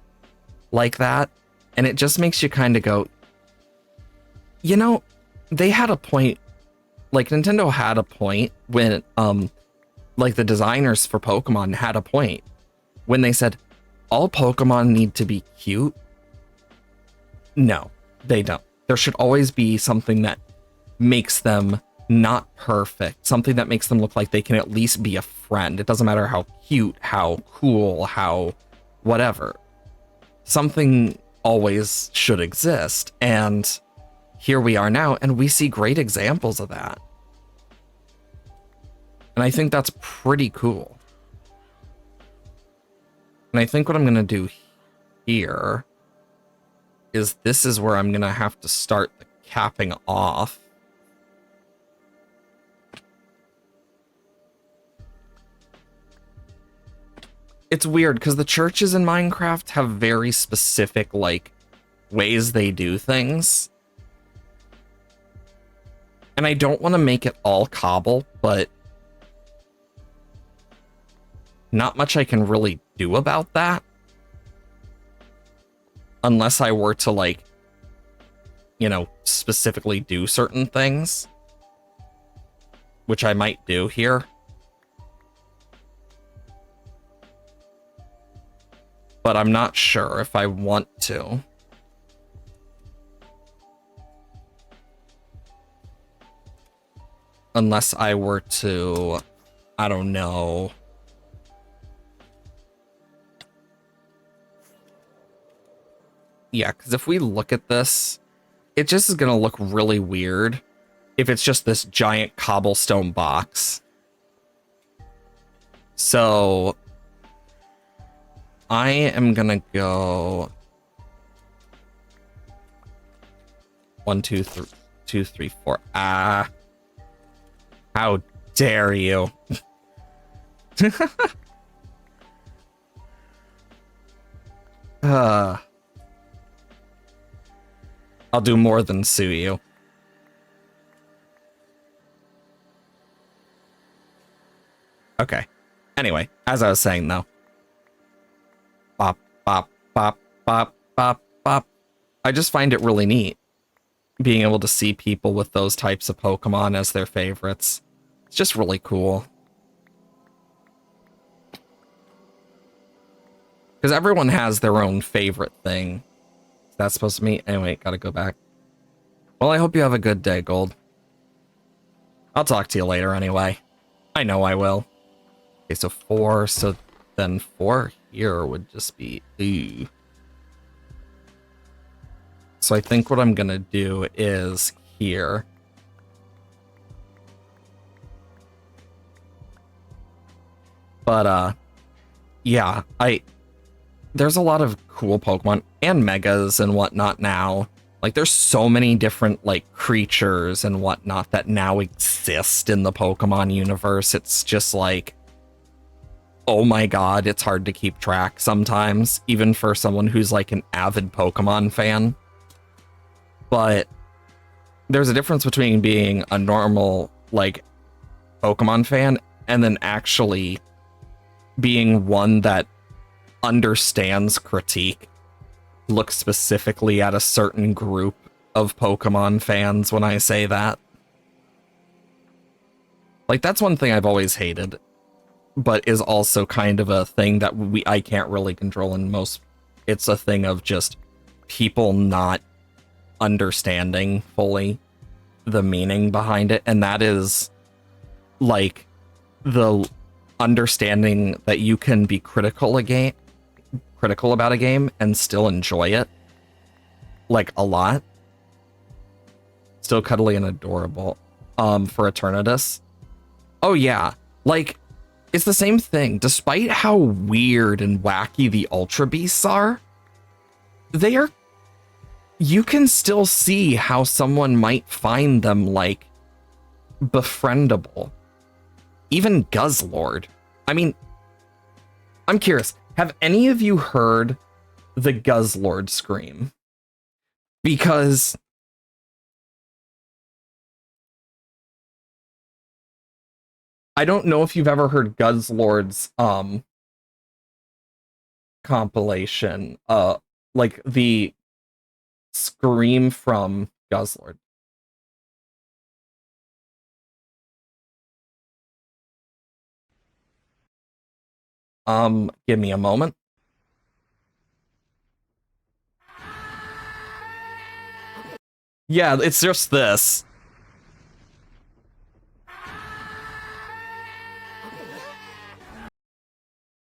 like that, and it just makes you kind of go, you know, they had a point, like Nintendo had a point when like the designers for Pokemon had a point when they said all Pokemon need to be cute. No, they don't. There should always be something that makes them not perfect, something that makes them look like they can at least be a friend. It doesn't matter how cute, how cool, how whatever. Something always should exist, and here we are now, and we see great examples of that. And I think that's pretty cool. And I think what I'm going to do here is this is where I'm going to have to start the capping off. It's weird because the churches in Minecraft have very specific like ways they do things. And I don't want to make it all cobble, but not much I can really do about that. Unless I were to like, you know, specifically do certain things. Which I might do here. But I'm not sure if I want to. Unless I were to, I don't know. Yeah, because if we look at this, it just is going to look really weird if it's just this giant cobblestone box. So I am going to go 1, 2, 3, 4. How How dare you? I'll do more than sue you. Okay. Anyway, as I was saying though. Bop, bop, bop, bop, bop, bop. I just find it really neat being able to see people with those types of Pokemon as their favorites. It's just really cool. Because everyone has their own favorite thing. Is that supposed to mean? Anyway, gotta go back. Well, I hope you have a good day, Gold. I'll talk to you later anyway. I know I will. Okay, so 4, so then 4 here would just be... Ooh. So I think what I'm gonna do is here. But, yeah, there's a lot of cool Pokemon and Megas and whatnot now. Like, there's so many different, like, creatures and whatnot that now exist in the Pokemon universe. It's just like, oh my god, it's hard to keep track sometimes, even for someone who's, like, an avid Pokemon fan. But there's a difference between being a normal, like, Pokemon fan and then actually being one that understands critique. Look specifically at a certain group of Pokemon fans when I say that. Like, that's one thing I've always hated, but is also kind of a thing that I can't really control in most. It's a thing of just people not understanding fully the meaning behind it, and that is, like, the understanding that you can be critical about a game and still enjoy it, like, a lot. Still cuddly and adorable. For Eternatus. Oh yeah, like, it's the same thing. Despite how weird and wacky the Ultra Beasts are, you can still see how someone might find them, like, befriendable. Even Guzzlord. I mean, I'm curious. Have any of you heard the Guzzlord scream? Because I don't know if you've ever heard Guzzlord's compilation, like the scream from Guzzlord. Give me a moment. Yeah, it's just this.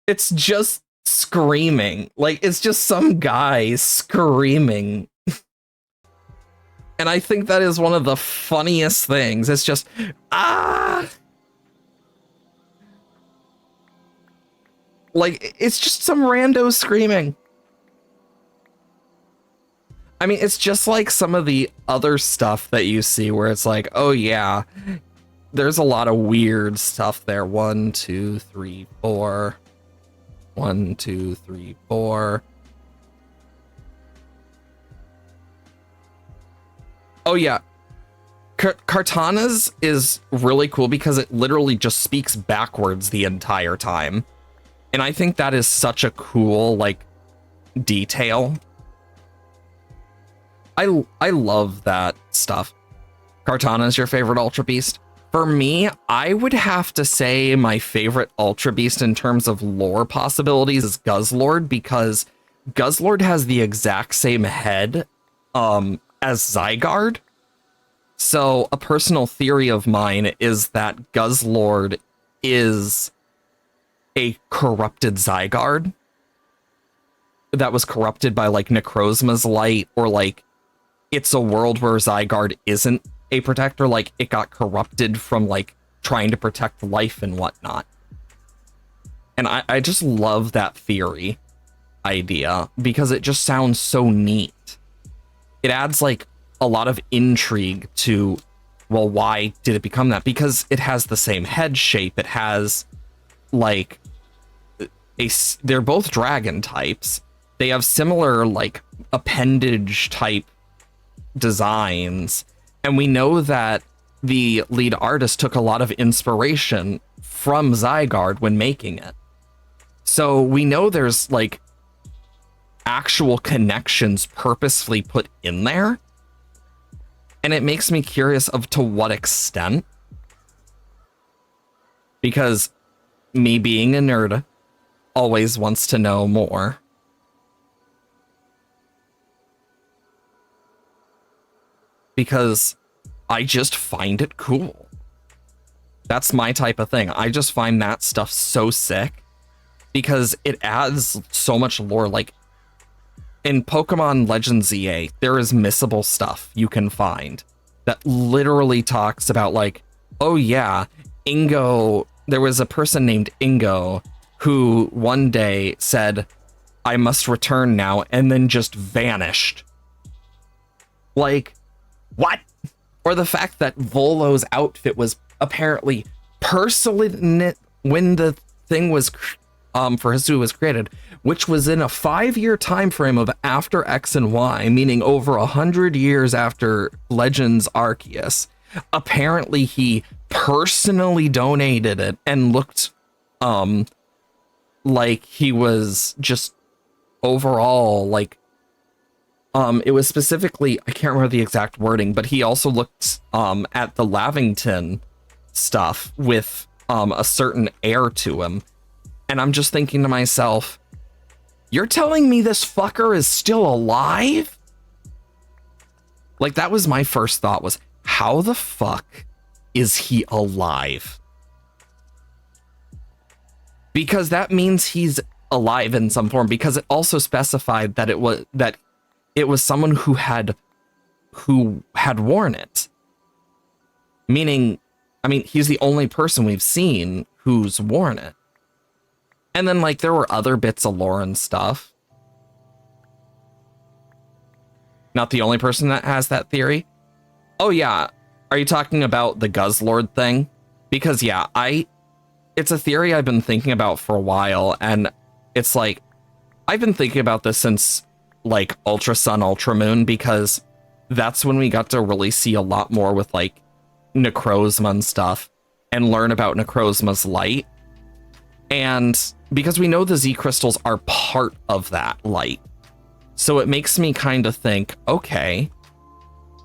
It's just screaming. Like, it's just some guy screaming. And I think that is one of the funniest things. It's just, ah! Like, it's just some rando screaming. I mean, it's just like some of the other stuff that you see where it's like, oh yeah, there's a lot of weird stuff there. 1, 2, 3, 4. 1, 2, 3, 4. Oh yeah. Kartana's is really cool because it literally just speaks backwards the entire time. And I think that is such a cool, like, detail. I love that stuff. Kartana is your favorite Ultra Beast? For me, I would have to say my favorite Ultra Beast in terms of lore possibilities is Guzzlord, because Guzzlord has the exact same head as Zygarde. So a personal theory of mine is that Guzzlord is a corrupted Zygarde that was corrupted by, like, Necrozma's light, or, like, it's a world where Zygarde isn't a protector, like, it got corrupted from, like, trying to protect life and whatnot. And I just love that theory idea because it just sounds so neat. It adds, like, a lot of intrigue to well, why did it become that? Because it has the same head shape. It has like they're both dragon types. They have similar like appendage type designs. And we know that the lead artist took a lot of inspiration from Zygarde when making it. So we know there's like actual connections purposefully put in there. And it makes me curious of to what extent. Because me being a nerd always wants to know more. Because I just find it cool. That's my type of thing. I just find that stuff so sick because it adds so much lore. Like in Pokemon Legends ZA, there is missable stuff you can find that literally talks about like, oh yeah, Ingo, there was a person named Ingo who one day said, I must return now, and then just vanished. Like, what? Or the fact that Volo's outfit was apparently personally when the thing was for Hisui was created, which was in a 5-year time frame of after X and Y, meaning over 100 years after Legends Arceus. Apparently he personally donated it and looked like he was just overall like it was specifically, I can't remember the exact wording, but he also looked at the Lavington stuff with a certain air to him. And I'm just thinking to myself, you're telling me this fucker is still alive? Like, that was my first thought was, how the fuck is he alive? Because that means he's alive in some form, because it also specified that it was someone who had worn it. Meaning, I mean, he's the only person we've seen who's worn it. And then, like, there were other bits of lore and stuff. Not the only person that has that theory. Oh, yeah. Are you talking about the Guzzlord thing? Because, yeah, it's a theory I've been thinking about for a while. And it's like, I've been thinking about this since, like, Ultra Sun, Ultra Moon, because that's when we got to really see a lot more with, like, Necrozma and stuff, and learn about Necrozma's light. And because we know the Z crystals are part of that light. So it makes me kind of think, okay,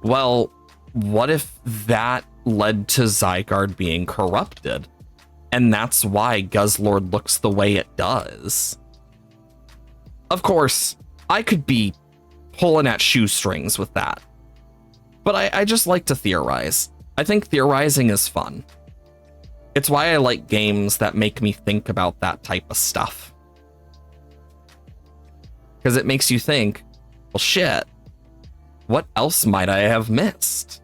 well, what if that led to Zygarde being corrupted? And that's why Guzzlord looks the way it does. Of course, I could be pulling at shoestrings with that. But I just like to theorize. I think theorizing is fun. It's why I like games that make me think about that type of stuff. Because it makes you think, well, shit, what else might I have missed?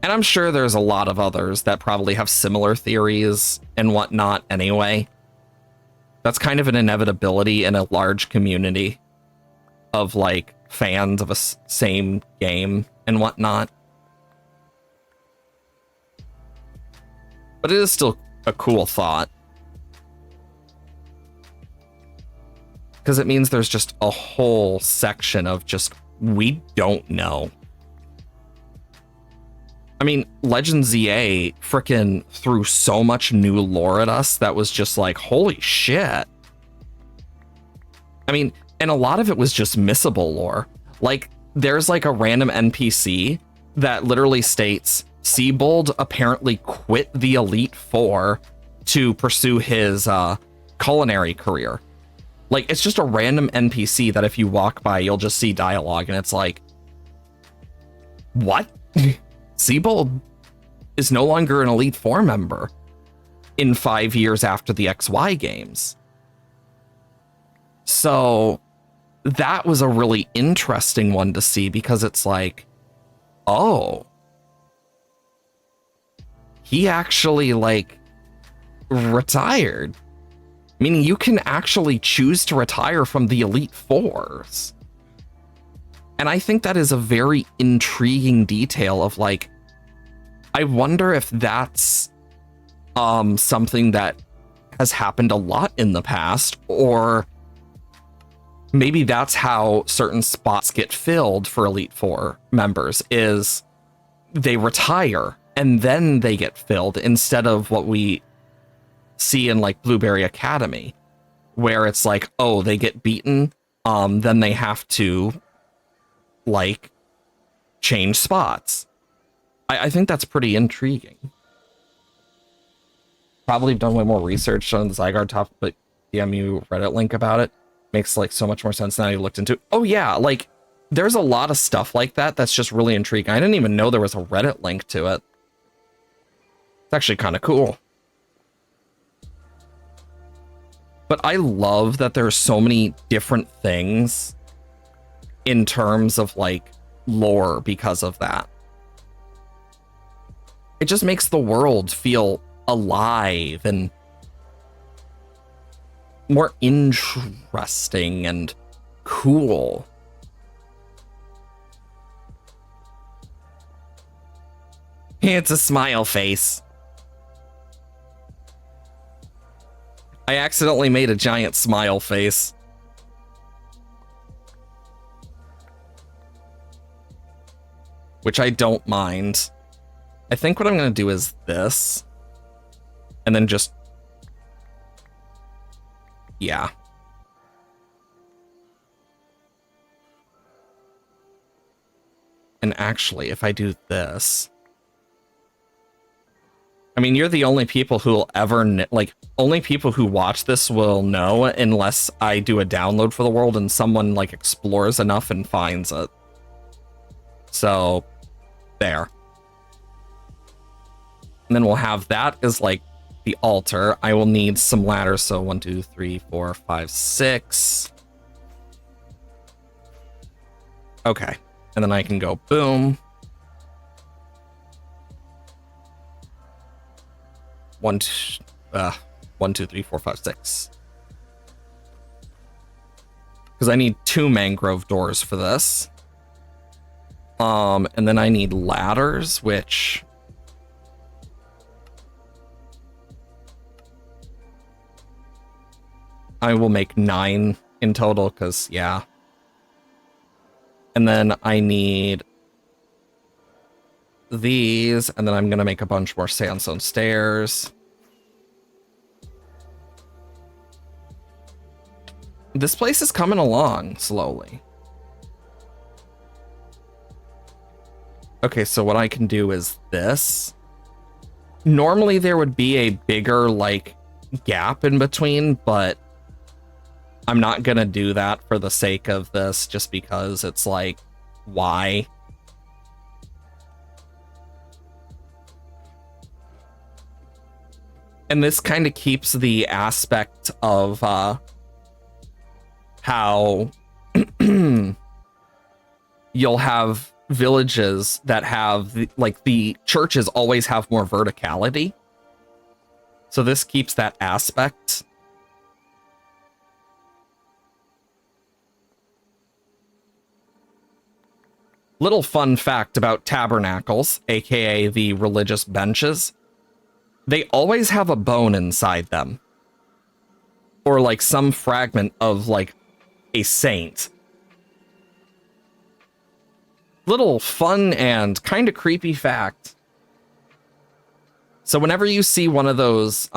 And I'm sure there's a lot of others that probably have similar theories and whatnot anyway. That's kind of an inevitability in a large community of, like, fans of a same game and whatnot. But it is still a cool thought. Because it means there's just a whole section of just, we don't know. I mean, Legends ZA frickin' threw so much new lore at us that was just like, holy shit. I mean, and a lot of it was just missable lore. Like, there's like a random NPC that literally states, Seabold apparently quit the Elite Four to pursue his culinary career. Like, it's just a random NPC that if you walk by, you'll just see dialogue, and it's like, what? Seabold is no longer an Elite Four member in 5 years after the XY games. So that was a really interesting one to see, because it's like, oh, he actually, like, retired. Meaning you can actually choose to retire from the Elite Fours. And I think that is a very intriguing detail of like, I wonder if that's something that has happened a lot in the past, or maybe that's how certain spots get filled for Elite Four members, is they retire and then they get filled, instead of what we see in like Blueberry Academy, where it's like, oh, they get beaten, then they have to like change spots. I think that's pretty intriguing. Probably done way more research on the Zygarde topic, but DMU Reddit link about it makes like so much more sense now you looked into. Oh yeah, like there's a lot of stuff like that that's just really intriguing. I didn't even know there was a Reddit link to it. It's actually kind of cool. But I love that there's so many different things in terms of like lore because of that. It just makes the world feel alive and more interesting and cool. It's a smile face. I accidentally made a giant smile face. Which I don't mind. I think what I'm going to do is this. And then just... yeah. And actually, if I do this... I mean, you're the only people who will ever... like, only people who watch this will know unless I do a download for the world and someone, like, explores enough and finds it. So, there. And then we'll have that as, like, the altar. I will need some ladders, so 1, 2, 3, 4, 5, 6. Okay. And then I can go boom. 1, 2, 3, 4, 5, 6. Because I need 2 mangrove doors for this. And then I need ladders, which... I will make 9 in total, because, yeah. And then I need these, and then I'm going to make a bunch more sandstone stairs. This place is coming along slowly. Okay, so what I can do is this. Normally there would be a bigger, like, gap in between, but I'm not gonna do that for the sake of this, just because it's like, why? And this kind of keeps the aspect of how you'll have villages that have the churches always have more verticality. So this keeps that aspect. Little fun fact about tabernacles, aka the religious benches. They always have a bone inside them. Or like some fragment of like a saint. Little fun and kind of creepy fact. So whenever you see one of those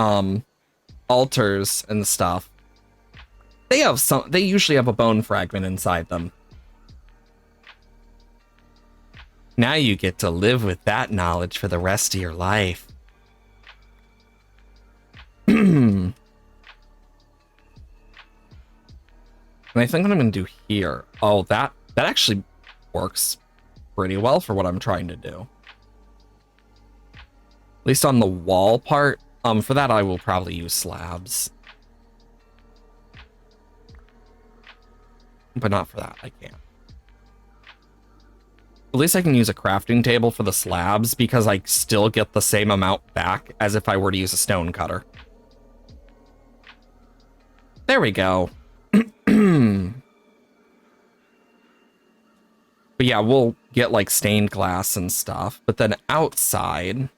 altars and stuff, they usually have a bone fragment inside them. Now you get to live with that knowledge for the rest of your life. And I think what I'm going to do here... oh, that actually works pretty well for what I'm trying to do. At least on the wall part. For that, I will probably use slabs. But not for that, I can't. At least I can use a crafting table for the slabs, because I still get the same amount back as if I were to use a stone cutter. There we go. But yeah, we'll get like stained glass and stuff. But then outside,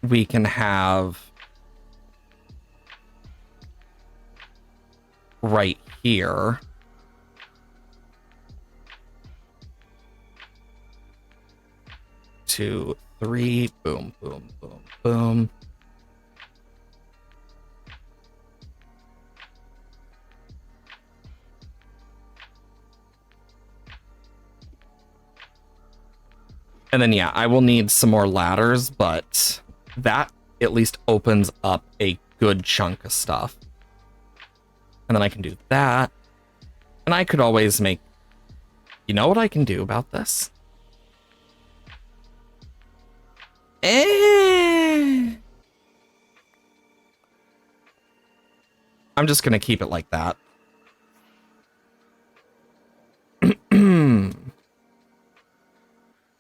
we can have right here. Two, three, boom, boom, boom, boom. And then, yeah, I will need some more ladders, but that at least opens up a good chunk of stuff. And then I can do that. And I could always make... You know what I can do about this? I'm just going to keep it like that.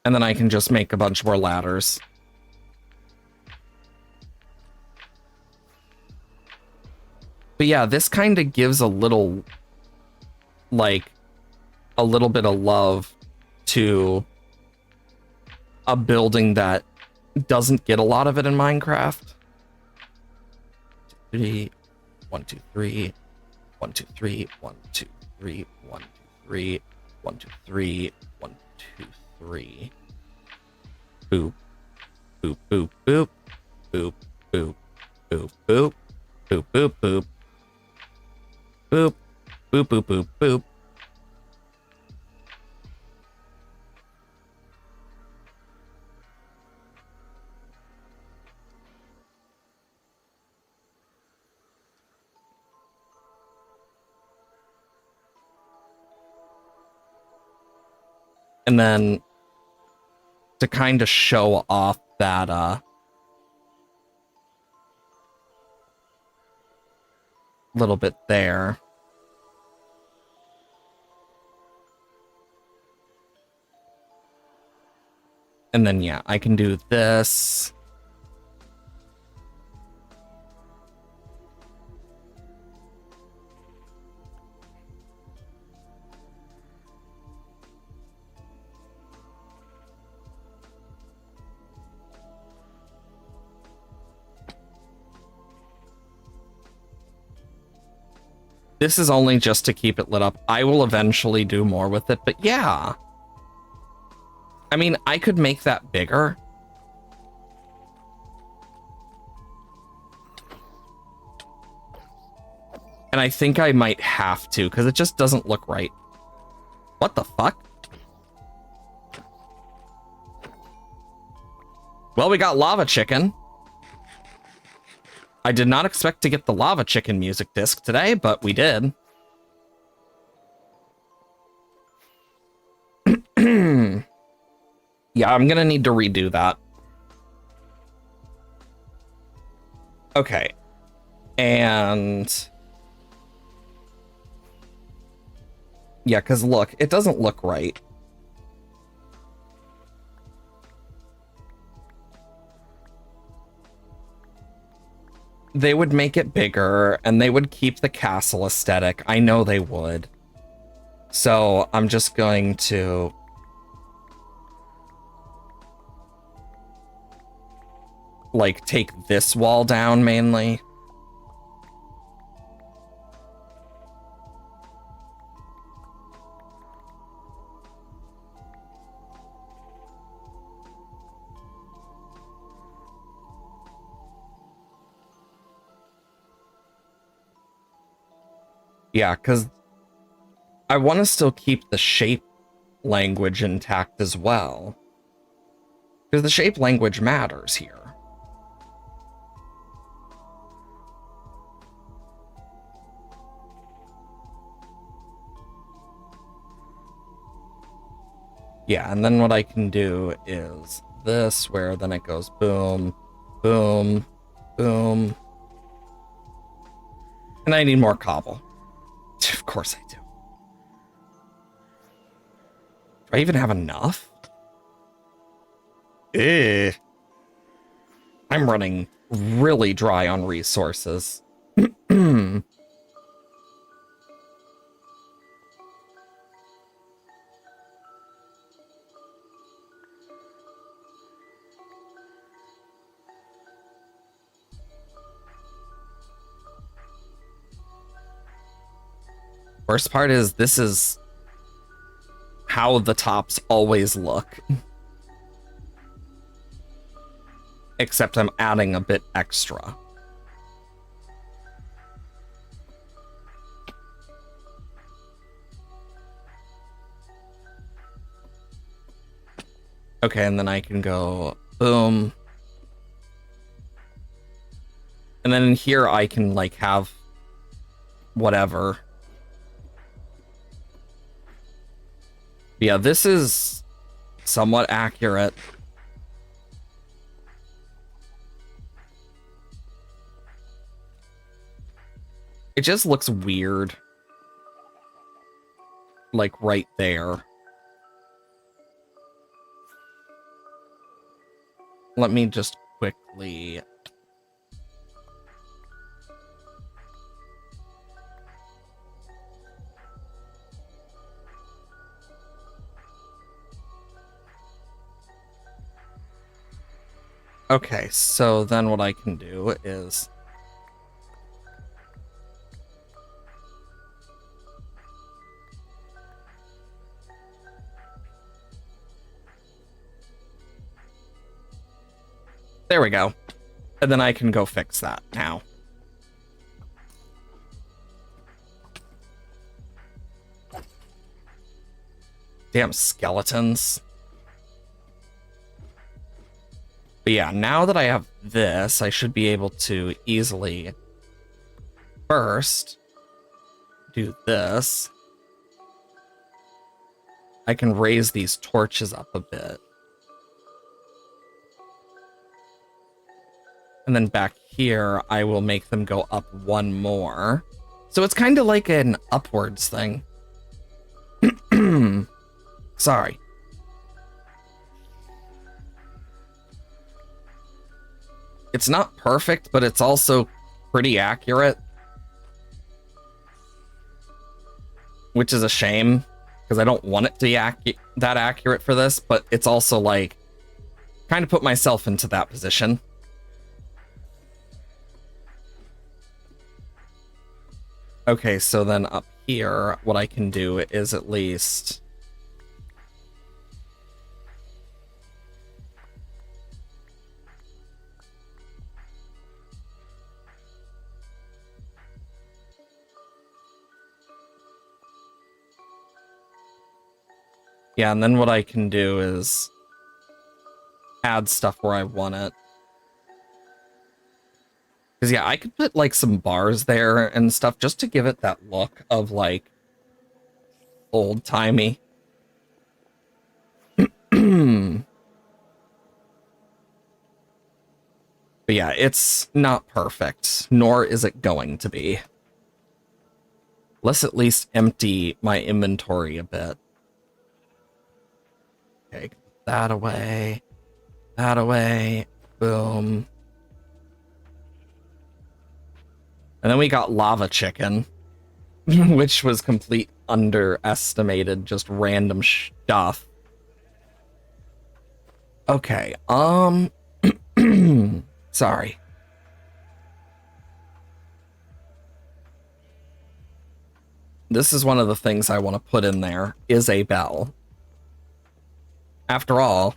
And then I can just make a bunch more ladders. But yeah, this kind of gives a little, like, a little bit of love to a building that doesn't get a lot of it in Minecraft. 3, 1, 2, 3, 1, 2, 3, 1, 2, 3, 1, 2, 3, 1, 2, 3, 1, 2, 3. Boop, boop, boop, boop, boop, boop, boop, boop, boop, boop, boop, boop, boop, boop, boop, boop. And then to kind of show off that little bit there. And then, yeah, I can do this. This is only just to keep it lit up. I will eventually do more with it, but yeah. I mean, I could make that bigger. And I think I might have to, because it just doesn't look right. What the fuck? Well, we got Lava Chicken. I did not expect to get the Lava Chicken music disc today, but we did. Yeah, I'm gonna need to redo that. Okay. And... yeah, because look, it doesn't look right. They would make it bigger, and they would keep the castle aesthetic. I know they would. So I'm just going to... like, take this wall down, mainly. Yeah, because I want to still keep the shape language intact as well. Because the shape language matters here. Yeah, and then what I can do is this, where then it goes boom, boom, boom. And I need more cobble. Of course I do. Do I even have enough? I'm running really dry on resources. Worst part is this is how the tops always look. Except I'm adding a bit extra. Okay, and then I can go boom. And then in here I can like have whatever. Yeah, this is somewhat accurate. It just looks weird. Like right there. Let me just quickly... Okay, so then what I can do is... There we go. And then I can go fix that now. Damn skeletons. But yeah, now that I have this, I should be able to easily first do this. I can raise these torches up a bit. And then back here, I will make them go up one more. So it's kind of like an upwards thing. Sorry. It's not perfect, but it's also pretty accurate. Which is a shame, because I don't want it to be that accurate for this, but it's also like, kind of put myself into that position. Okay, so then up here, what I can do is at least... Yeah, and then what I can do is add stuff where I want it. Because, yeah, I could put, like, some bars there and stuff just to give it that look of, like, old-timey. But, yeah, it's not perfect, nor is it going to be. Let's at least empty my inventory a bit. Okay, that away, boom. And then we got lava chicken, which was complete underestimated, just random stuff. Okay, sorry. This is one of the things I want to put in there, is a bell. After all,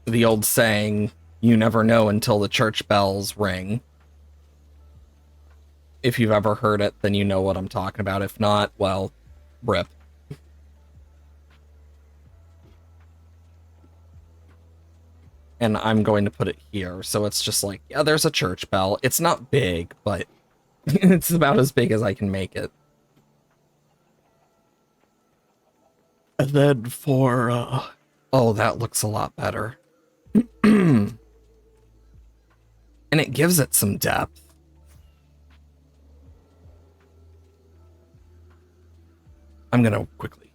the old saying, you never know until the church bells ring. If you've ever heard it, then you know what I'm talking about. If not, well, rip. And I'm going to put it here, so it's just like, yeah, there's a church bell. It's not big, but it's about as big as I can make it. And then for, oh, that looks a lot better. And it gives it some depth. I'm gonna quickly.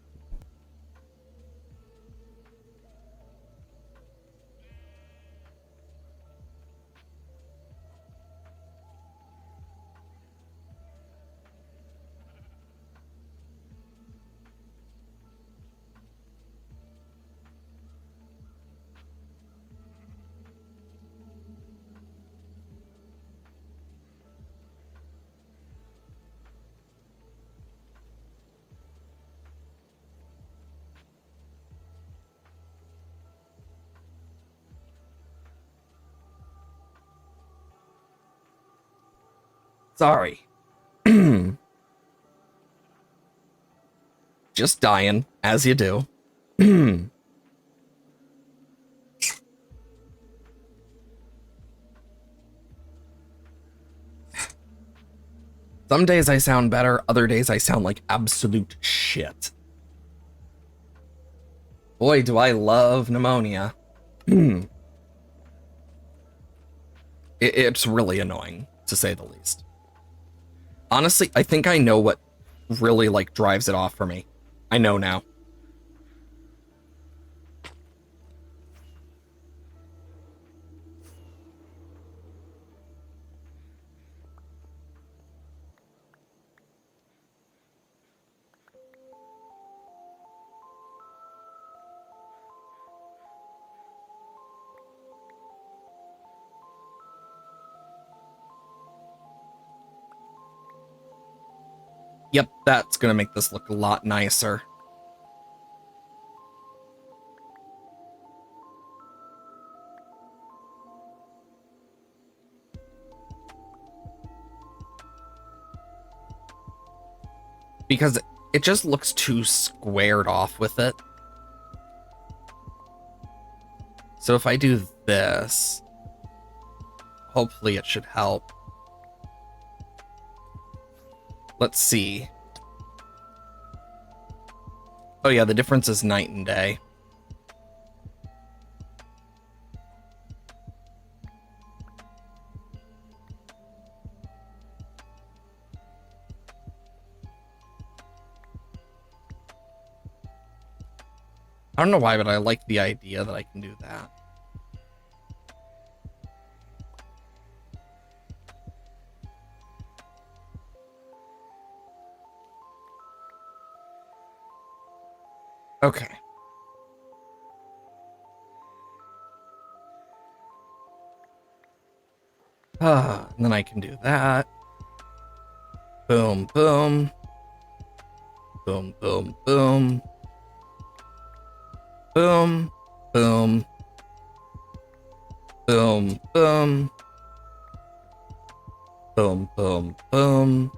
Sorry. Just dying, as you do. Some days I sound better, other days I sound like absolute shit. Boy, do I love pneumonia. It's really annoying, to say the least. Honestly, I think I know what really, like, drives it off for me. I know now. Yep, that's gonna make this look a lot nicer. Because it just looks too squared off with it. So if I do this, hopefully it should help. Let's see. Oh yeah, the difference is night and day. I don't know why, but I like the idea that I can do that. Okay. And then I can do that. Boom, boom. Boom, boom, boom. Boom, boom. Boom, boom. Boom, boom, boom.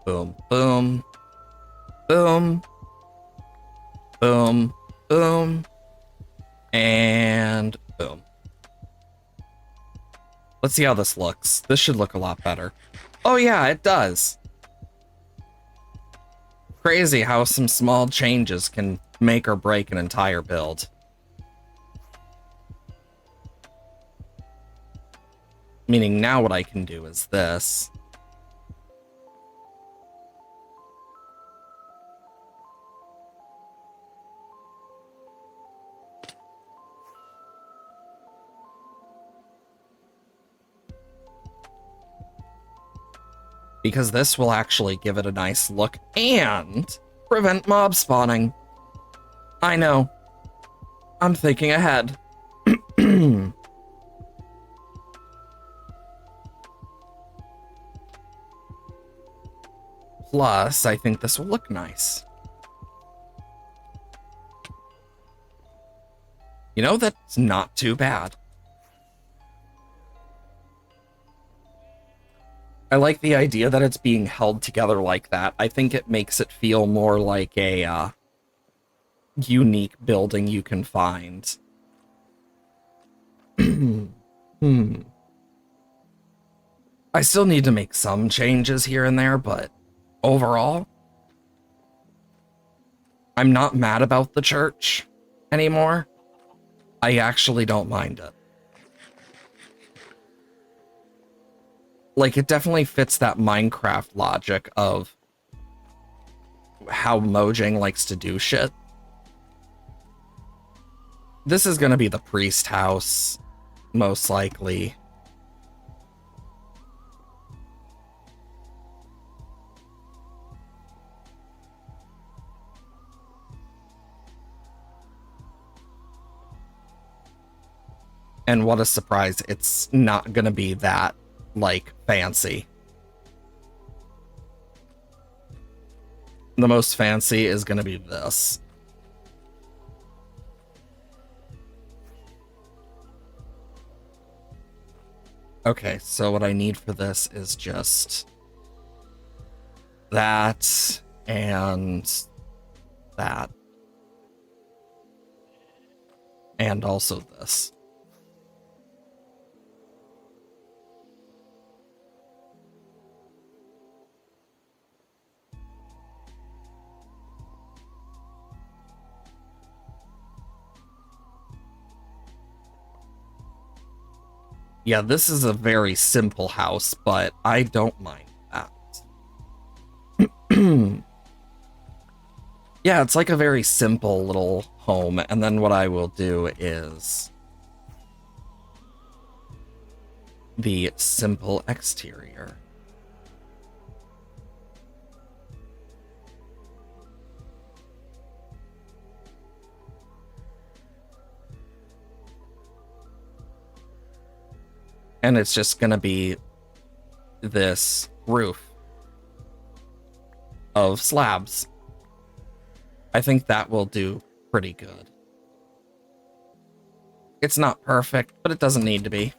Boom, boom. Boom. Boom, boom. And boom. Let's see how this looks. This should look a lot better. Oh yeah, it does. Crazy how some small changes can make or break an entire build. Meaning now what I can do is this. Because this will actually give it a nice look and prevent mob spawning. I know. I'm thinking ahead. Plus, I think this will look nice. You know, that's not too bad. I like the idea that it's being held together like that. I think it makes it feel more like a unique building you can find. I still need to make some changes here and there, but overall, I'm not mad about the church anymore. I actually don't mind it. Like, it definitely fits that Minecraft logic of how Mojang likes to do shit. This is gonna be the priest house, most likely. And what a surprise, it's not gonna be that, like, fancy. The most fancy is gonna be this. Okay, so what I need for this is just that and that. And also this. Yeah, this is a very simple house, but I don't mind that. Yeah, it's like a very simple little home, and then what I will do is the simple exterior. And it's just gonna be this roof of slabs. I think that will do pretty good. It's not perfect, but it doesn't need to be.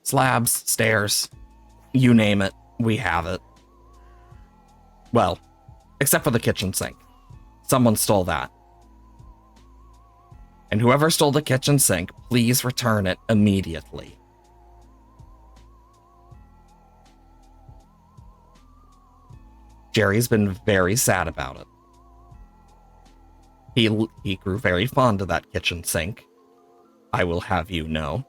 Slabs, stairs, you name it, we have it. Well, except for the kitchen sink. Someone stole that. And whoever stole the kitchen sink, please return it immediately. Jerry's been very sad about it. He grew very fond of that kitchen sink. I will have you know.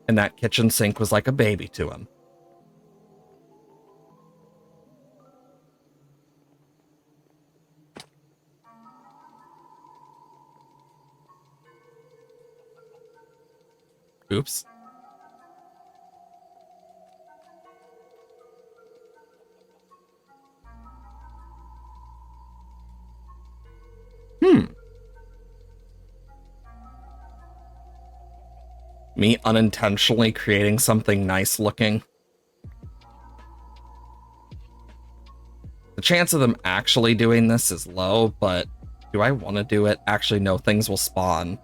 And that kitchen sink was like a baby to him. Oops. Me unintentionally creating something nice looking. The chance of them actually doing this is low, but do I want to do it? Actually, no, things will spawn.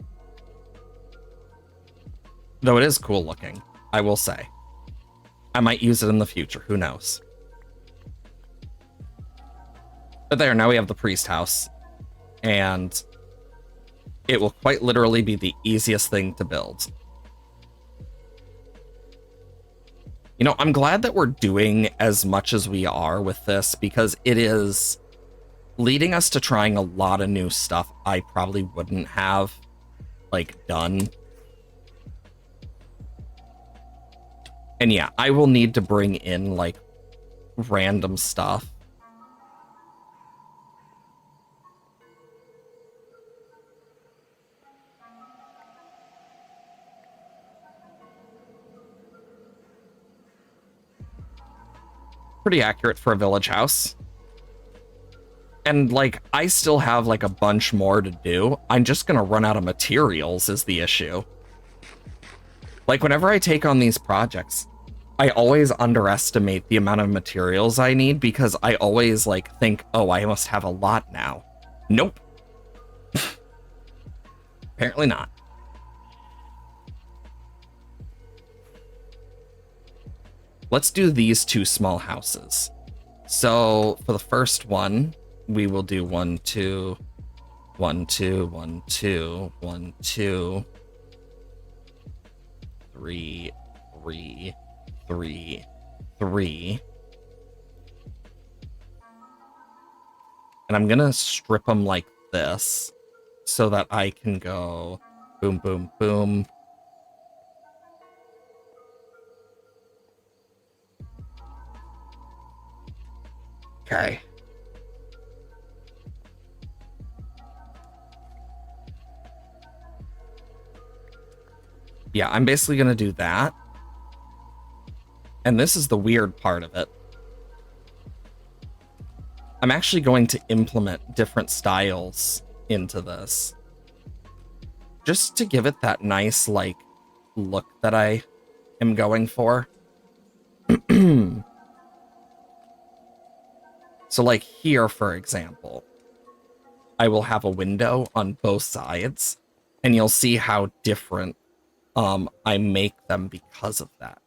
Though it is cool looking, I will say. I might use it in the future, who knows. But there, now we have the priest house. And it will quite literally be the easiest thing to build. You know, I'm glad that we're doing as much as we are with this, because it is leading us to trying a lot of new stuff I probably wouldn't have, like, done. And yeah, I will need to bring in, like, random stuff. Pretty accurate for a village house. And, like, I still have, like, a bunch more to do. I'm just gonna run out of materials is the issue. Like, whenever I take on these projects, I always underestimate the amount of materials I need because I always, like, think, oh, I must have a lot now. Nope. Apparently not. Let's do these two small houses. So for the first one, we will do 1, 2, 1, 2, 1, 2, 1, 2, 3, 3, 3, 3. And I'm gonna strip them like this so that I can go boom, boom, boom. Okay. Yeah, I'm basically gonna do that. And this is the weird part of it. I'm actually going to implement different styles into this. Just to give it that nice, like, look that I am going for. So, like, here, for example, I will have a window on both sides, and you'll see how different I make them because of that.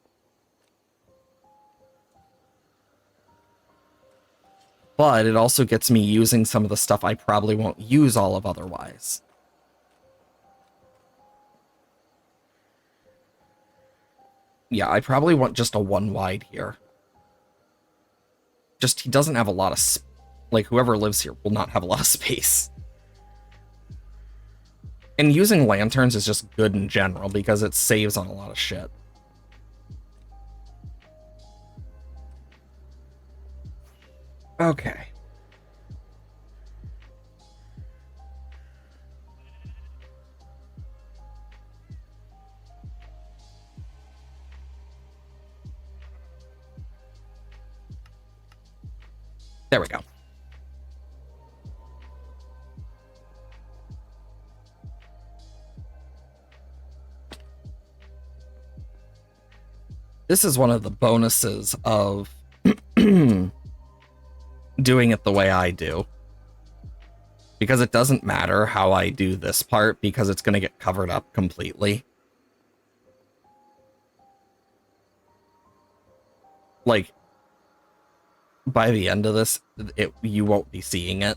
But it also gets me using some of the stuff I probably won't use all of otherwise. Yeah, I probably want just a one wide here. Just, he doesn't have a lot of, like, whoever lives here will not have a lot of space. And using lanterns is just good in general because it saves on a lot of shit. Okay. There we go. This is one of the bonuses of doing it the way I do. Because it doesn't matter how I do this part because it's going to get covered up completely. Like, by the end of this, you won't be seeing it.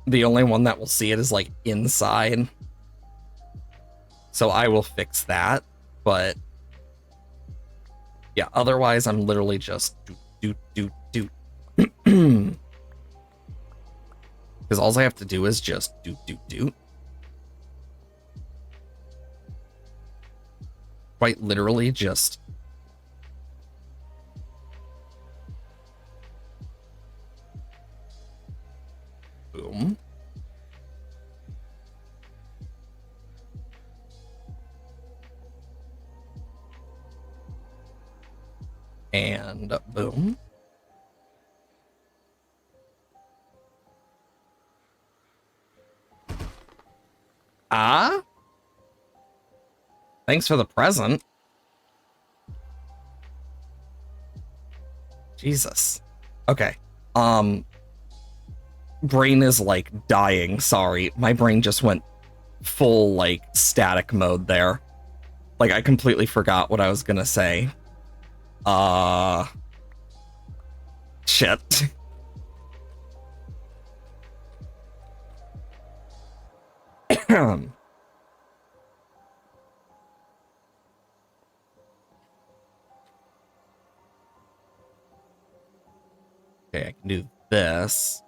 The only one that will see it is, like, inside. So I will fix that, but yeah, otherwise I'm literally just do. Because all I have to do is just do. Quite literally just boom. And boom. Ah? Thanks for the present. Jesus. Okay. Brain is like dying. Sorry. My brain just went full like static mode there. Like I completely forgot what I was gonna say. Shit. Okay, I can do this.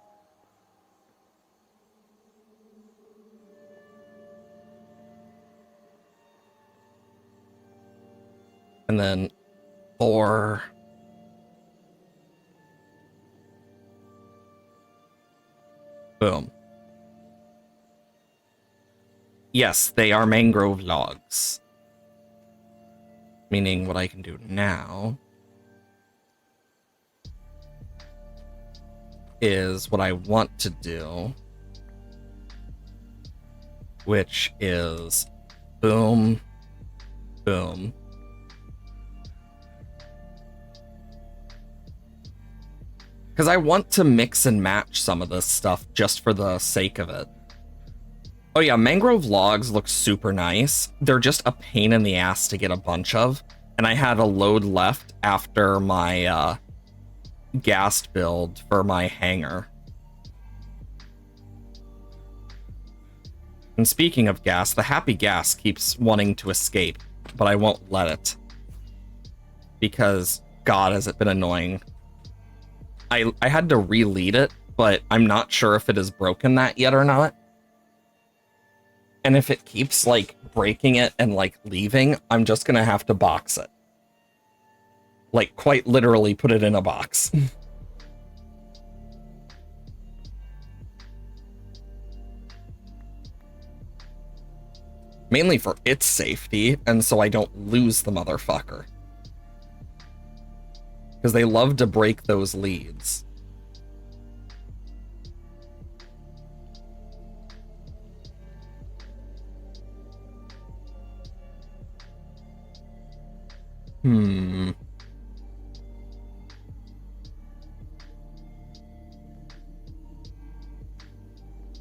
And then 4. Boom. Yes, they are mangrove logs. Meaning what I can do now is what I want to do, which is boom, boom. Because I want to mix and match some of this stuff just for the sake of it. Oh yeah, mangrove logs look super nice. They're just a pain in the ass to get a bunch of. And I had a load left after my ghast build for my hangar. And speaking of ghast, the happy ghast keeps wanting to escape, but I won't let it. Because, God, has it been annoying. I had to re-lead it, but I'm not sure if it has broken that yet or not. And if it keeps, like, breaking it and, like, leaving, I'm just gonna have to box it. Like, quite literally put it in a box. Mainly for its safety, and so I don't lose the motherfucker. Because they love to break those leads.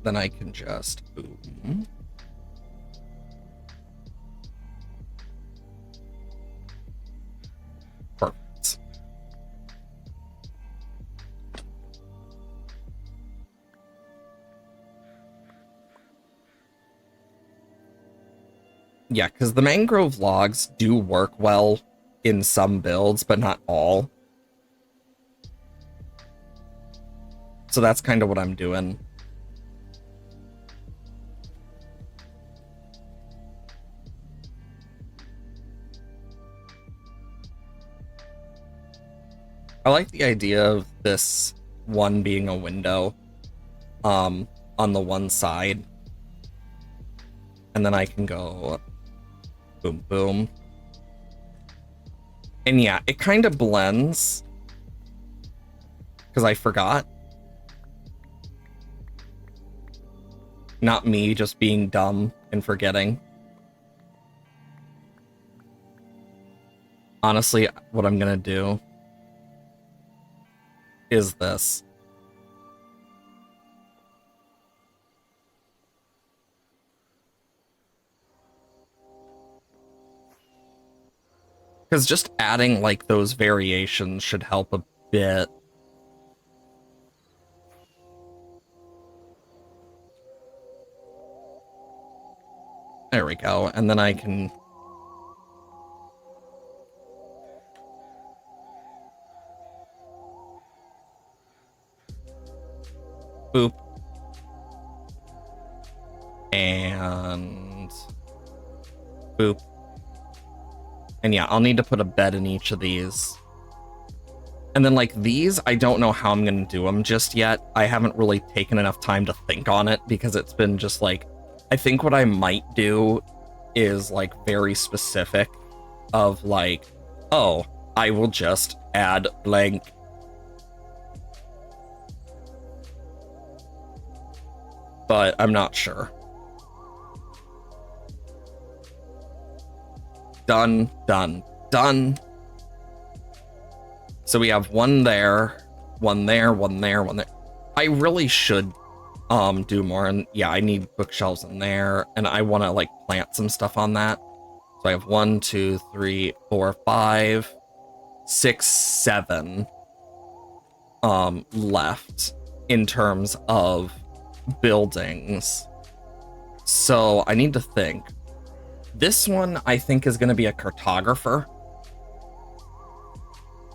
then I can just boom. Perfect. Yeah, because the mangrove logs do work well in some builds, but not all. So that's kind of what I'm doing. I like the idea of this one being a window on the one side. And then I can go boom, boom. And yeah, it kind of blends because I forgot. Not me just being dumb and forgetting. Honestly, what I'm gonna do is this. Because just adding like those variations should help a bit. There we go. And then I can... boop. And... boop. And yeah, I'll need to put a bed in each of these. And then like these, I don't know how I'm going to do them just yet. I haven't really taken enough time to think on it because it's been just like... I think what I might do is like very specific of like, oh, I will just add blank. But I'm not sure. Done, done, done. So we have one there, one there, one there, one there. I really should do more, and yeah, I need bookshelves in there, and I want to like plant some stuff on that. So I have 1, 2, 3, 4, 5, 6, 7 left in terms of buildings. So I need to think. This one I think is going to be a cartographer.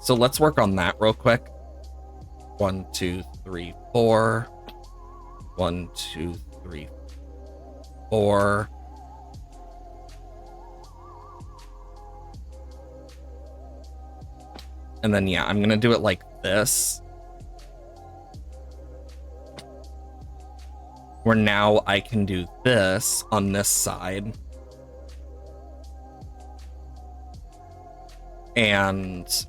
So let's work on that real quick. 1, 2, 3, 4. 1, 2, 3, 4. And then, yeah, I'm going to do it like this. Where now I can do this on this side. And...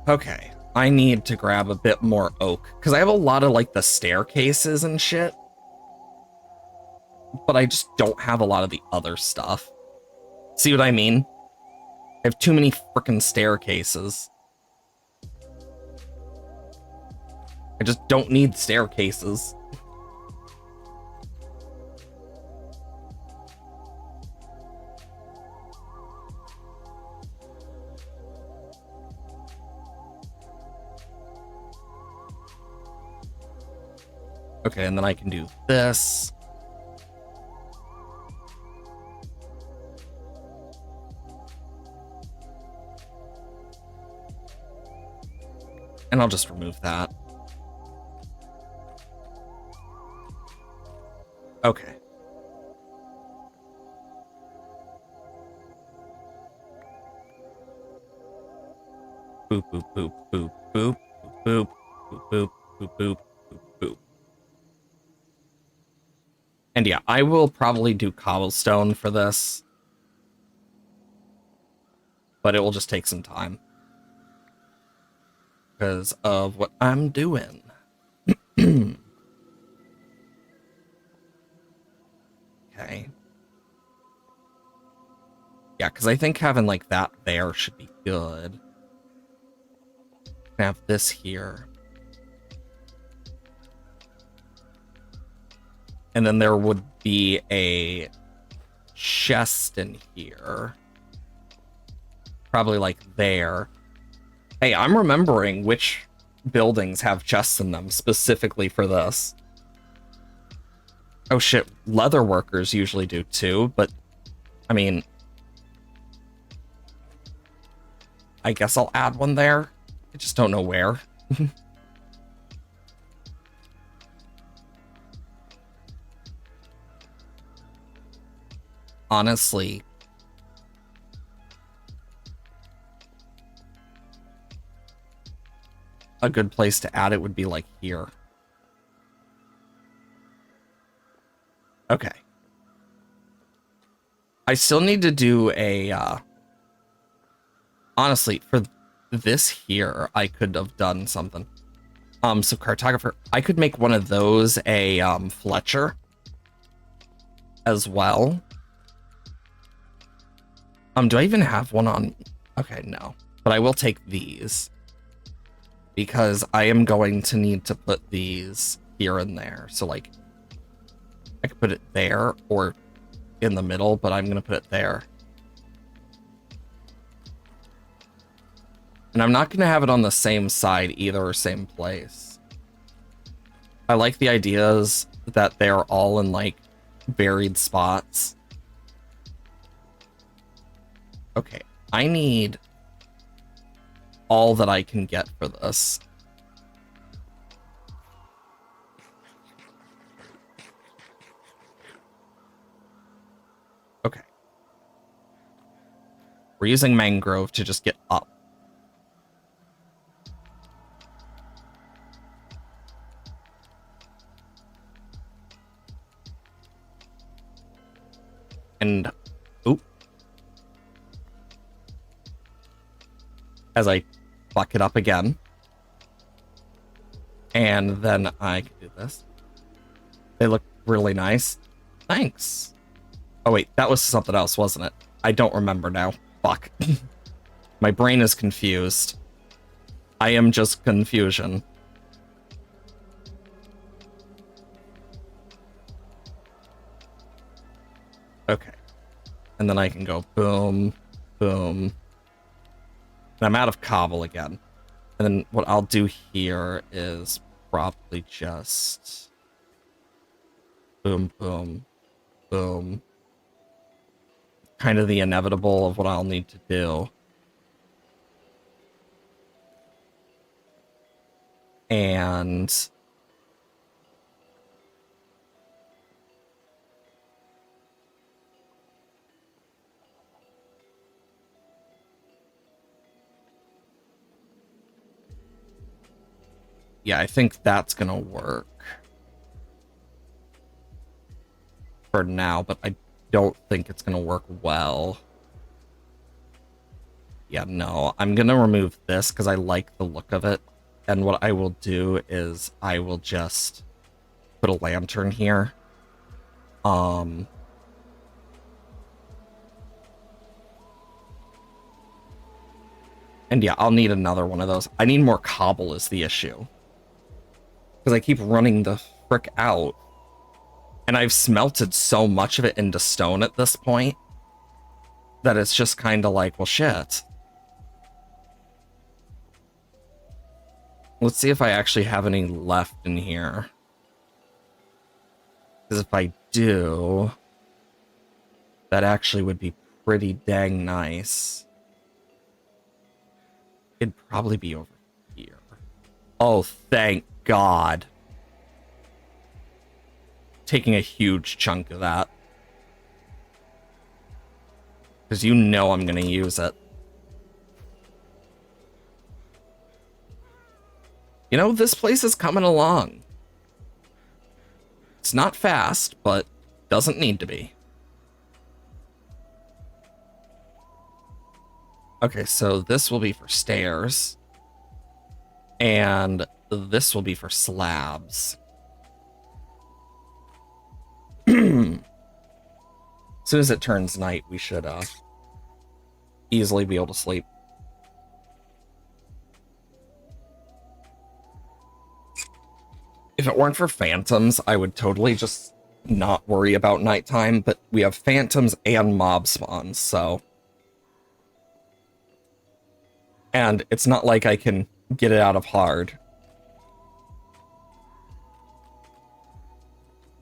okay. I need to grab a bit more oak, because I have a lot of, like, the staircases and shit. But I just don't have a lot of the other stuff. See what I mean? I have too many frickin' staircases. I just don't need staircases. Okay, and then I can do this. And I'll just remove that. Okay. Boop, boop, boop, boop, boop, boop, boop, boop, boop, boop, boop, boop. And yeah, I will probably do cobblestone for this. But it will just take some time. Because of what I'm doing. Okay. Yeah, because I think having like that there should be good. Have this here. And then there would be a chest in here. Probably like there. Hey, I'm remembering which buildings have chests in them specifically for this. Oh shit, leather workers usually do too, but I mean, I guess I'll add one there. I just don't know where. Honestly, a good place to add it would be like here. Okay. I still need to do a, honestly, for this here, I could have done something. So cartographer, I could make one of those a, Fletcher as well. Do I even have one on? Okay, no. But I will take these. Because I am going to need to put these here and there. So, like, I could put it there or in the middle, but I'm going to put it there. And I'm not going to have it on the same side either or same place. I like the ideas that they're all in, like, buried spots. Okay, I need all that I can get for this. Okay. We're using mangrove to just get up. And, oop. As I fuck it up again. And then I can do this. They look really nice. Thanks. Oh wait, that was something else, wasn't it? I don't remember now. Fuck. My brain is confused. I am just confusion. Okay. And then I can go boom, boom. And I'm out of cobble again. And then what I'll do here is probably just boom, boom, boom. Kind of the inevitable of what I'll need to do. And yeah, I think that's gonna work for now, but I don't think it's gonna work well. Yeah, no, I'm gonna remove this because I like the look of it. And what I will do is I will just put a lantern here. And yeah, I'll need another one of those. I need more cobble is the issue. Because I keep running the frick out. And I've smelted so much of it into stone at this point that it's just kind of like, well, shit. Let's see if I actually have any left in here. Because if I do, that actually would be pretty dang nice. It'd probably be over here. Oh, thank God. Taking a huge chunk of that. Because you know I'm going to use it. You know, this place is coming along. It's not fast, but doesn't need to be. Okay, so this will be for stairs. And this will be for slabs. As soon as it turns night, we should easily be able to sleep. If it weren't for phantoms, I would totally just not worry about nighttime, but we have phantoms and mob spawns, so. And it's not like I can get it out of hard.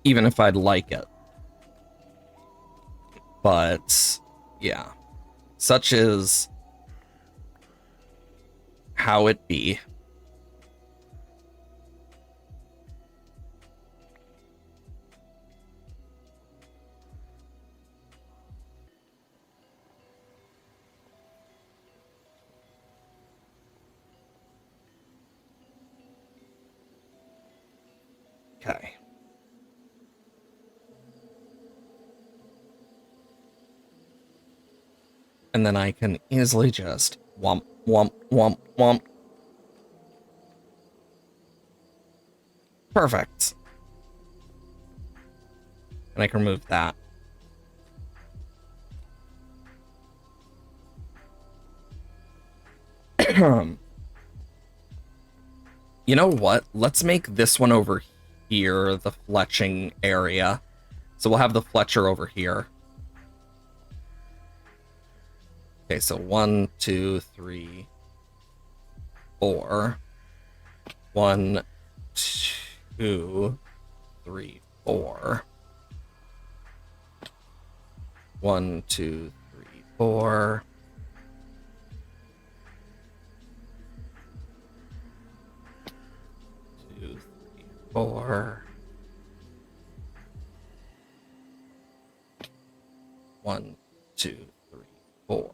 Even if I'd like it. But, yeah. Such is how it be. Okay. And then I can easily just womp, womp, womp, womp. Perfect. And I can remove that. You know what? Let's make this one over here the fletching area. So we'll have the Fletcher over here. Okay, so 1, 2, 3, 4. 1, 2, 3, 4. 1, 2, 3, 4. 2, 3, 4. 1, 2, 3, 4.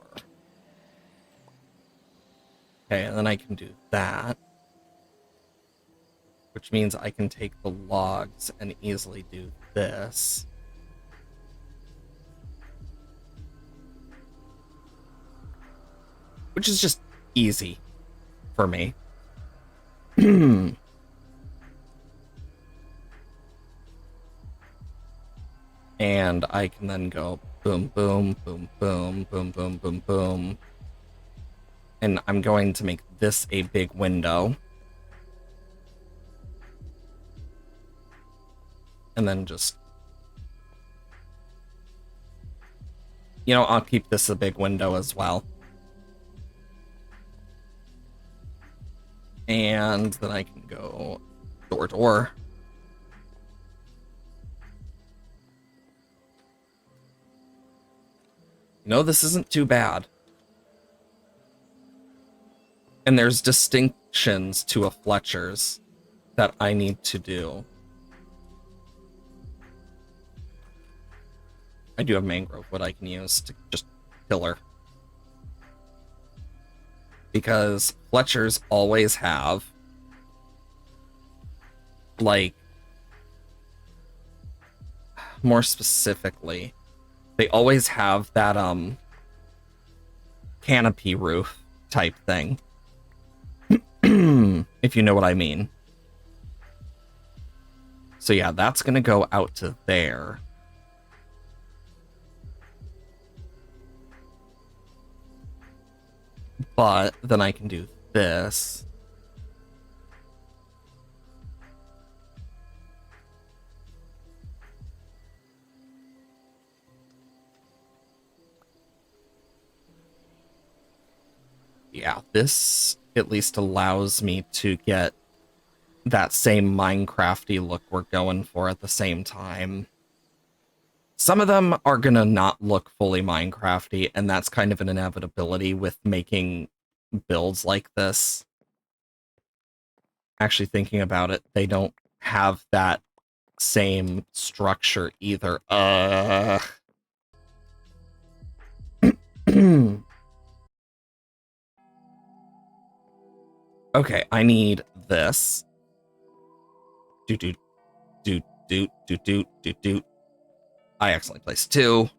Okay, and then I can do that. Which means I can take the logs and easily do this. Which is just easy for me. And I can then go boom, boom, boom, boom, boom, boom, boom, boom. And I'm going to make this a big window. And then just... You know, I'll keep this a big window as well. And then I can go door to door. You know, this isn't too bad. And there's distinctions to a Fletcher's that I need to do. I do have mangrove wood I can use to just kill her. Because Fletchers always have, like, more specifically, they always have that, canopy roof type thing. If you know what I mean. So yeah, that's gonna go out to there. But then I can do this. Yeah, this at least allows me to get that same Minecrafty look we're going for at the same time. Some of them are gonna not look fully Minecrafty, and that's kind of an inevitability with making builds like this. Actually thinking about it, they don't have that same structure either. Okay, I need this. Do do do do do do do do. I accidentally placed 2.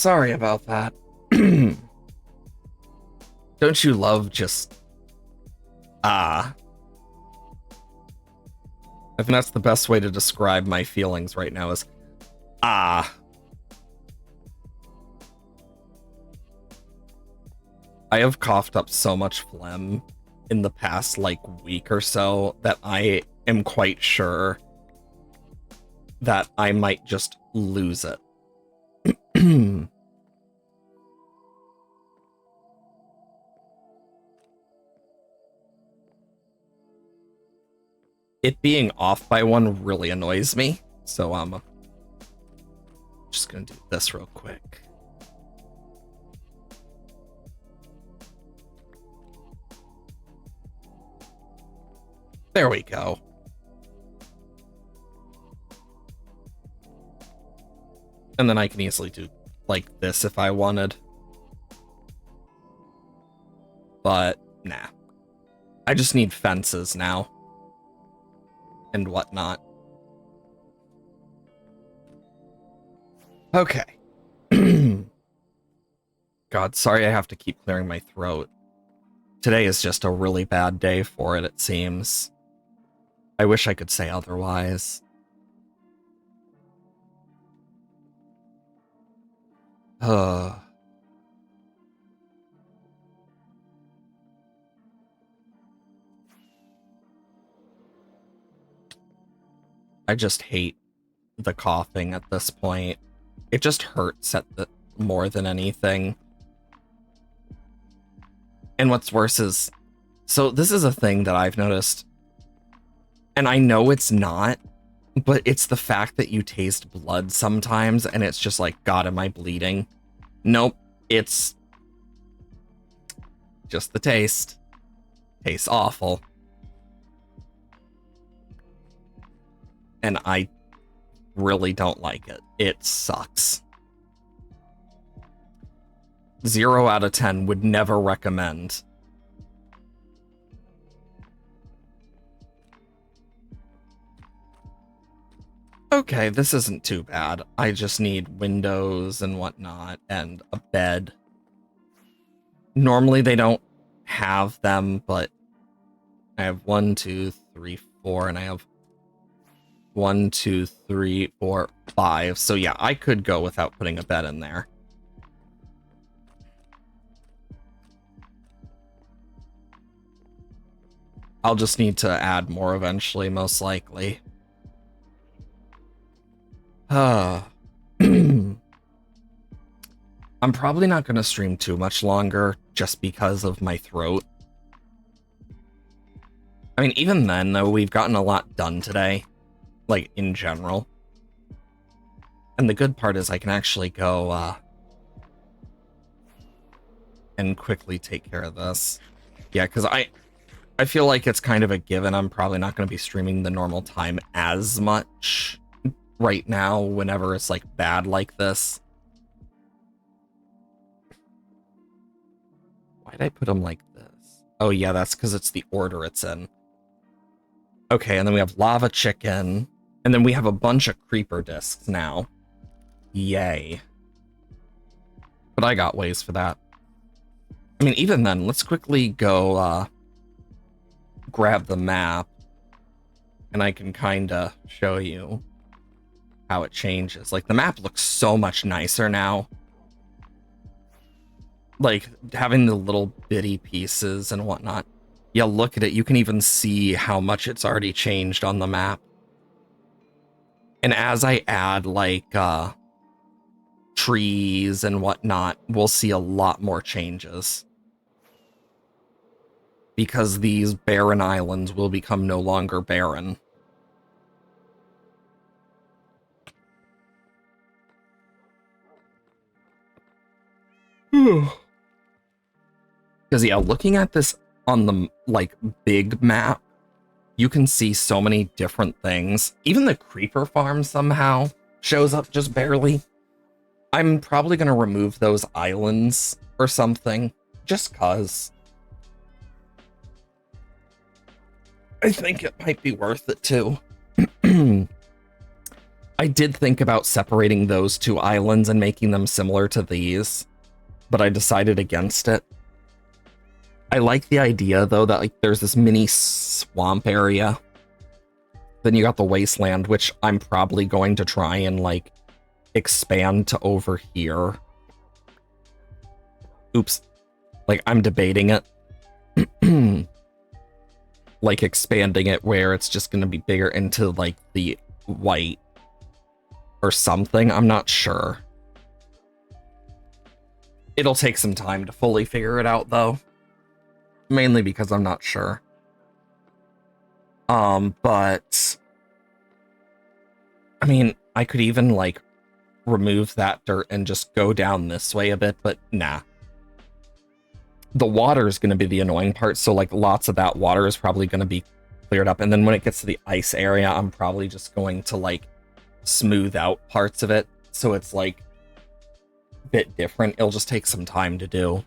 Sorry about that. Don't you love just I think that's the best way to describe my feelings right now is I have coughed up so much phlegm in the past like week or so that I am quite sure that I might just lose it. It being off by one really annoys me, so I'm just gonna do this real quick. There we go. And then I can easily do like this if I wanted. But nah. I just need fences now. And whatnot. Okay. God, sorry I have to keep clearing my throat. Today is just a really bad day for it, it seems. I wish I could say otherwise. I just hate the coughing at this point. It just hurts at the more than anything. And what's worse is, so this is a thing that I've noticed, and I know it's not, but it's the fact that you taste blood sometimes, and it's just like, God, am I bleeding? Nope, it's just the taste. Tastes awful. And I really don't like it. It sucks. 0 out of 10 would never recommend. Okay, this isn't too bad. I just need windows and whatnot and a bed. Normally they don't have them, but I have 1, 2, 3, 4, and I have 1, 2, 3, 4, 5. So yeah, I could go without putting a bed in there. I'll just need to add more eventually, most likely. I'm probably not going to stream too much longer just because of my throat. I mean, even then, though, we've gotten a lot done today, like, in general. And the good part is I can actually go and quickly take care of this. Yeah, because I feel like it's kind of a given. I'm probably not going to be streaming the normal time as much right now whenever it's like bad like this. Why did I put them like this? Oh yeah, that's because it's the order it's in. Okay, and then we have lava chicken, and then we have a bunch of creeper discs now. Yay. But I got ways for that. I mean, even then, let's quickly go grab the map, and I can kind of show you how it changes. Like, the map looks so much nicer now. Like, having the little bitty pieces and whatnot. Yeah, look at it. You can even see how much it's already changed on the map. And as I add, like, trees and whatnot, we'll see a lot more changes. Because these barren islands will become no longer barren. Because, yeah, looking at this on the, like, big map, you can see so many different things. Even the creeper farm somehow shows up just barely. I'm probably going to remove those islands or something, just cause. I think it might be worth it, too. I did think about separating those two islands and making them similar to these, but I decided against it. I like the idea though that like there's this mini swamp area. Then you got the wasteland, which I'm probably going to try and like expand to over here. Oops. Like I'm debating it. Like expanding it where it's just going to be bigger into like the white or something. I'm not sure. It'll take some time to fully figure it out though. Mainly because I'm not sure. But I mean, I could even like remove that dirt and just go down this way a bit, but nah. The water is going to be the annoying part, so like lots of that water is probably going to be cleared up, and then when it gets to the ice area, I'm probably just going to like smooth out parts of it, so it's like a bit different. It'll just take some time to do.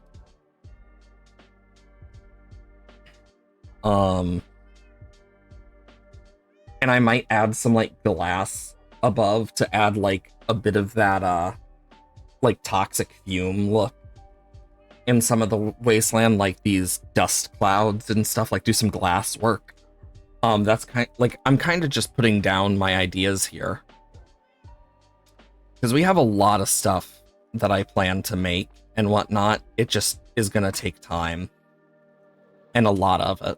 And I might add some like glass above to add like a bit of that like toxic fume look in some of the wasteland, like these dust clouds and stuff, like do some glass work. That's kind like I'm kind of just putting down my ideas here because we have a lot of stuff that I plan to make and whatnot. It just is gonna take time and a lot of it.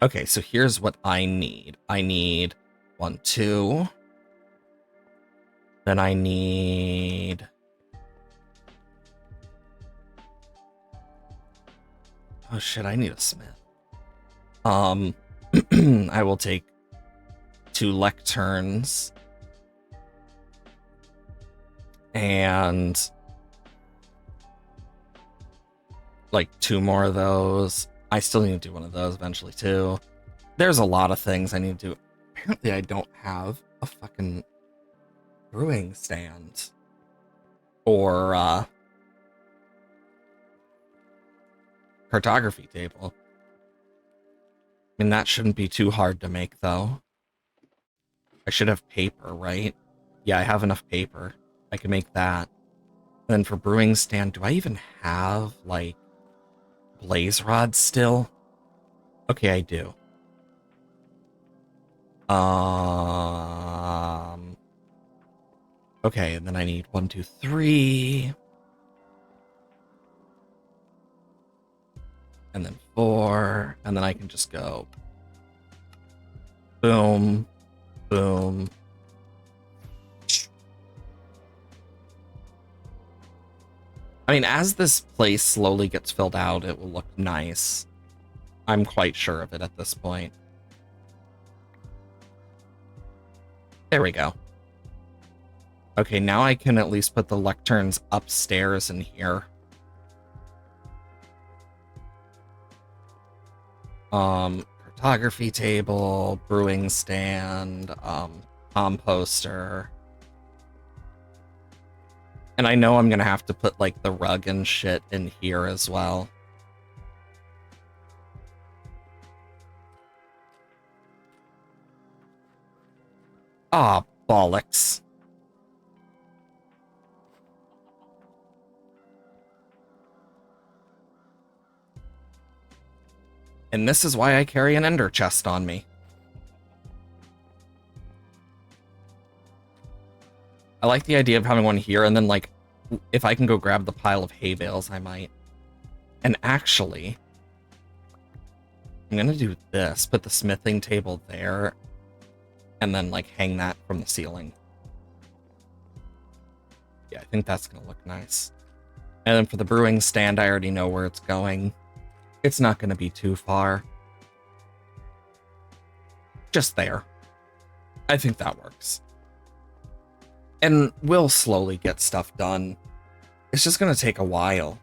Okay, so here's what I need. I need 1, 2. Then I need oh shit, I need a smith. I will take 2 lecterns and like 2 more of those. I still need to do one of those eventually too. There's a lot of things I need to do. Apparently I don't have a fucking brewing stand or cartography table. I mean, that shouldn't be too hard to make, though. I should have paper, right? Yeah, I have enough paper. I can make that. And then for brewing stand, do I even have, like, blaze rods still? Okay, I do. Okay, and then I need 1, 2, 3. And then 4, and then I can just go boom, boom. I mean, as this place slowly gets filled out, it will look nice. I'm quite sure of it at this point. There we go. Okay, now I can at least put the lecterns upstairs in here. Cartography table, brewing stand, composter. And I know I'm gonna have to put like the rug and shit in here as well. Ah, bollocks. And this is why I carry an ender chest on me. I like the idea of having one here, and then, like, if I can go grab the pile of hay bales, I might. And actually, I'm gonna do this. Put the smithing table there, and then, like, hang that from the ceiling. Yeah, I think that's gonna look nice. And then for the brewing stand, I already know where it's going. It's not gonna be too far. Just there. I think that works. And we'll slowly get stuff done. It's just gonna take a while.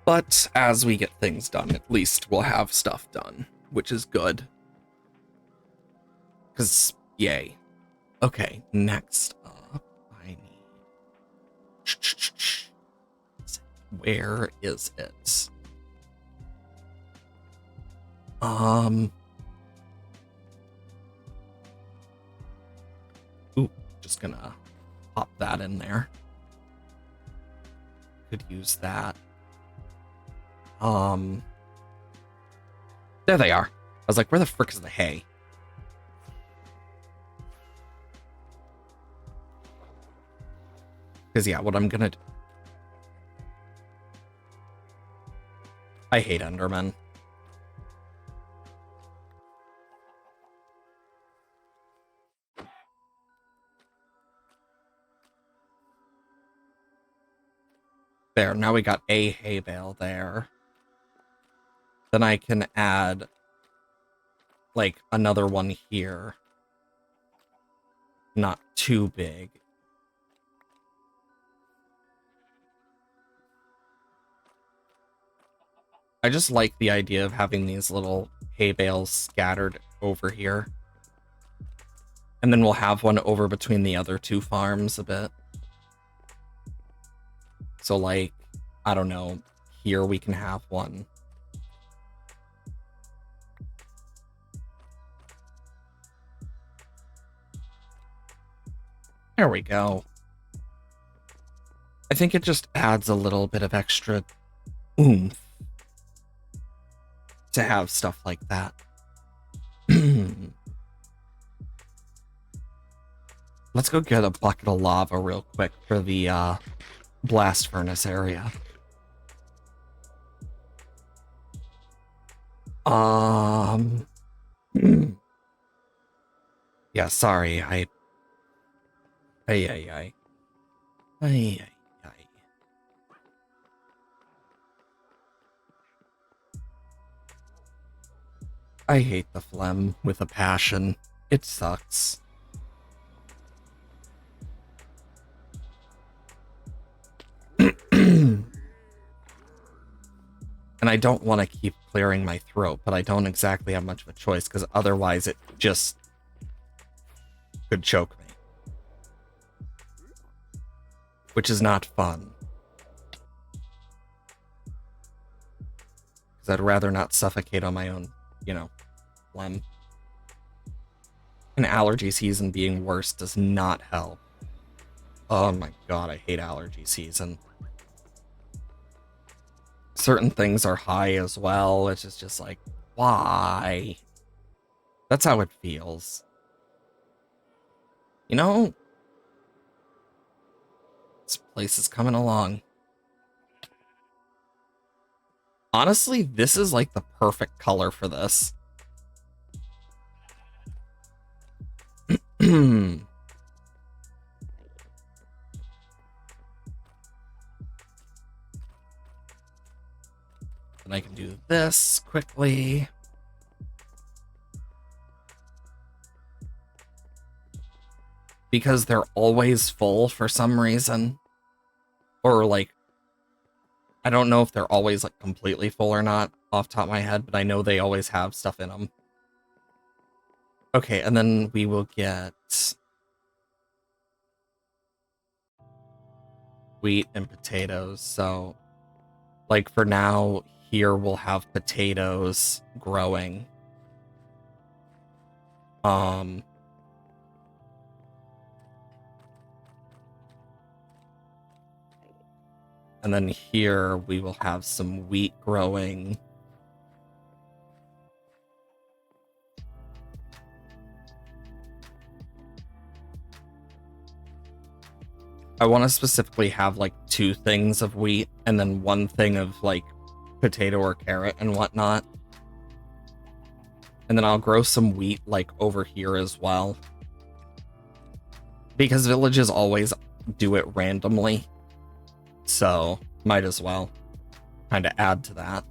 But as we get things done, at least we'll have stuff done, which is good. Because, yay. Okay, next up, I need... Where is it? gonna pop that in there. Could use that. There they are. I was like, where the frick is the hay? Because, yeah, what I'm gonna do... I hate Endermen. There, now we got a hay bale there. Then I can add, like, another one here. Not too big. I just like the idea of having these little hay bales scattered over here. And then we'll have one over between the other two farms a bit. So, like, I don't know, here we can have one. There we go. I think it just adds a little bit of extra oomph to have stuff like that. Let's go get a bucket of lava real quick for the blast furnace area. Yeah, sorry, I hate the phlegm with a passion. It sucks. And I don't want to keep clearing my throat, but I don't exactly have much of a choice, because otherwise it just could choke me. Which is not fun. Because I'd rather not suffocate on my own, you know, phlegm. And allergy season being worse does not help. Oh my god, I hate allergy season. Certain things are high as well. It's just like, why? That's how it feels. You know, this place is coming along. Honestly, this is like the perfect color for this. And I can do this quickly. Because they're always full for some reason. Or like, I don't know if they're always like completely full or not off the top of my head, but I know they always have stuff in them. Okay, and then we will get wheat and potatoes. So, like for now, here we'll have potatoes growing. And then here we will have some wheat growing. I want to specifically have like 2 things of wheat and then 1 thing of like potato or carrot and whatnot. And then I'll grow some wheat like over here as well. Because villages always do it randomly. So might as well kind of add to that.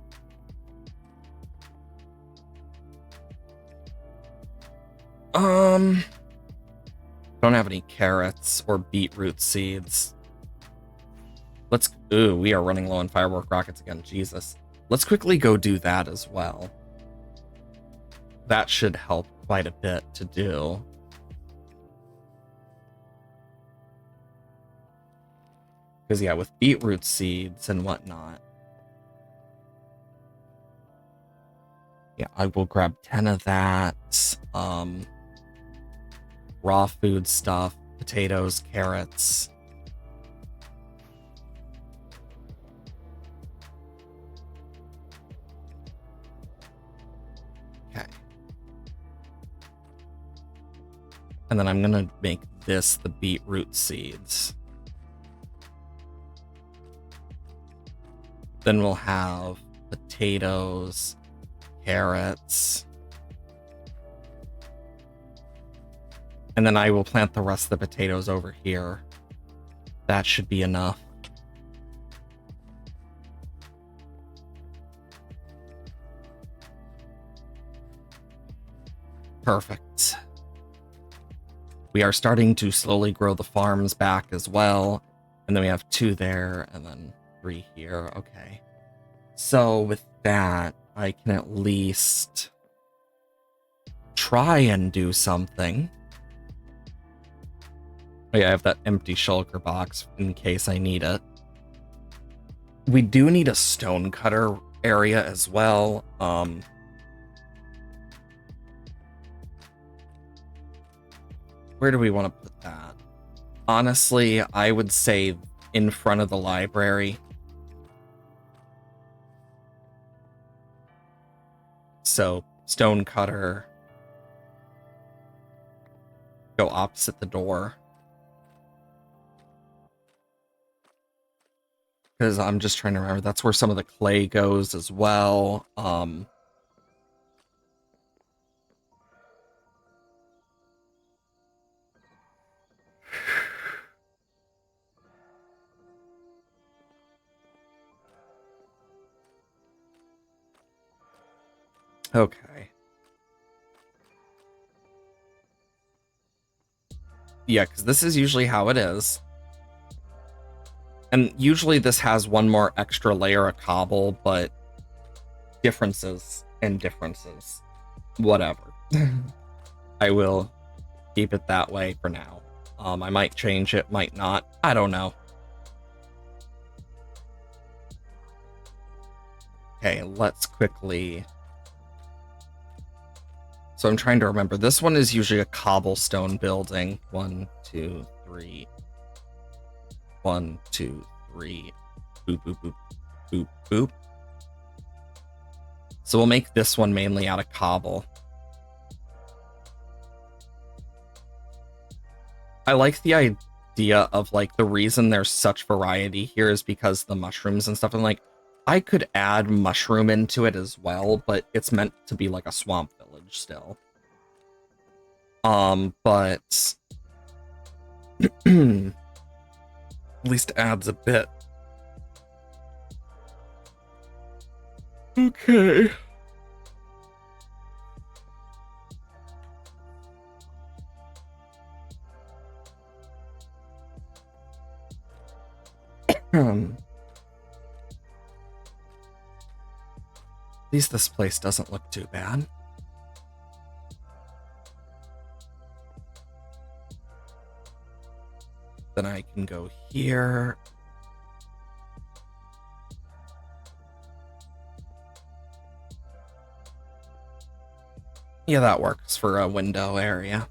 Don't have any carrots or beetroot seeds. Ooh, we are running low on firework rockets again, Jesus. Let's quickly go do that as well. That should help quite a bit to do. Because yeah, with beetroot seeds and whatnot. Yeah, I will grab 10 of that. Raw food stuff. potatoes, carrots. Okay. And then I'm gonna make this the beetroot seeds. Then we'll have potatoes, carrots. And then I will plant the rest of the potatoes over here. That should be enough. Perfect. We are starting to slowly grow the farms back as well. And then we have 2 there and then 3 here. Okay. So with that, I can at least try and do something. Oh yeah, I have that empty shulker box in case I need it. We do need a stone cutter area as well. Where do we want to put that? Honestly, I would say in front of the library. So, stone cutter. Go opposite the door. Because I'm just trying to remember, that's where some of the clay goes as well. Okay. Yeah, because this is usually how it is. And usually this has one more extra layer of cobble, but differences and differences. Whatever. I will keep it that way for now. I might change it, might not. I don't know. Okay, let's quickly... So I'm trying to remember. This one is usually a cobblestone building. 1, 2, 3. 1, 2, 3. Boop, boop, boop, boop, boop. So we'll make this one mainly out of cobble. I like the idea of, like, the reason there's such variety here is because the mushrooms and stuff. And, like, I could add mushroom into it as well, but it's meant to be like a swamp village still. But at least adds a bit. Okay. At least this place doesn't look too bad. Then I can go here. Yeah, that works for a window area.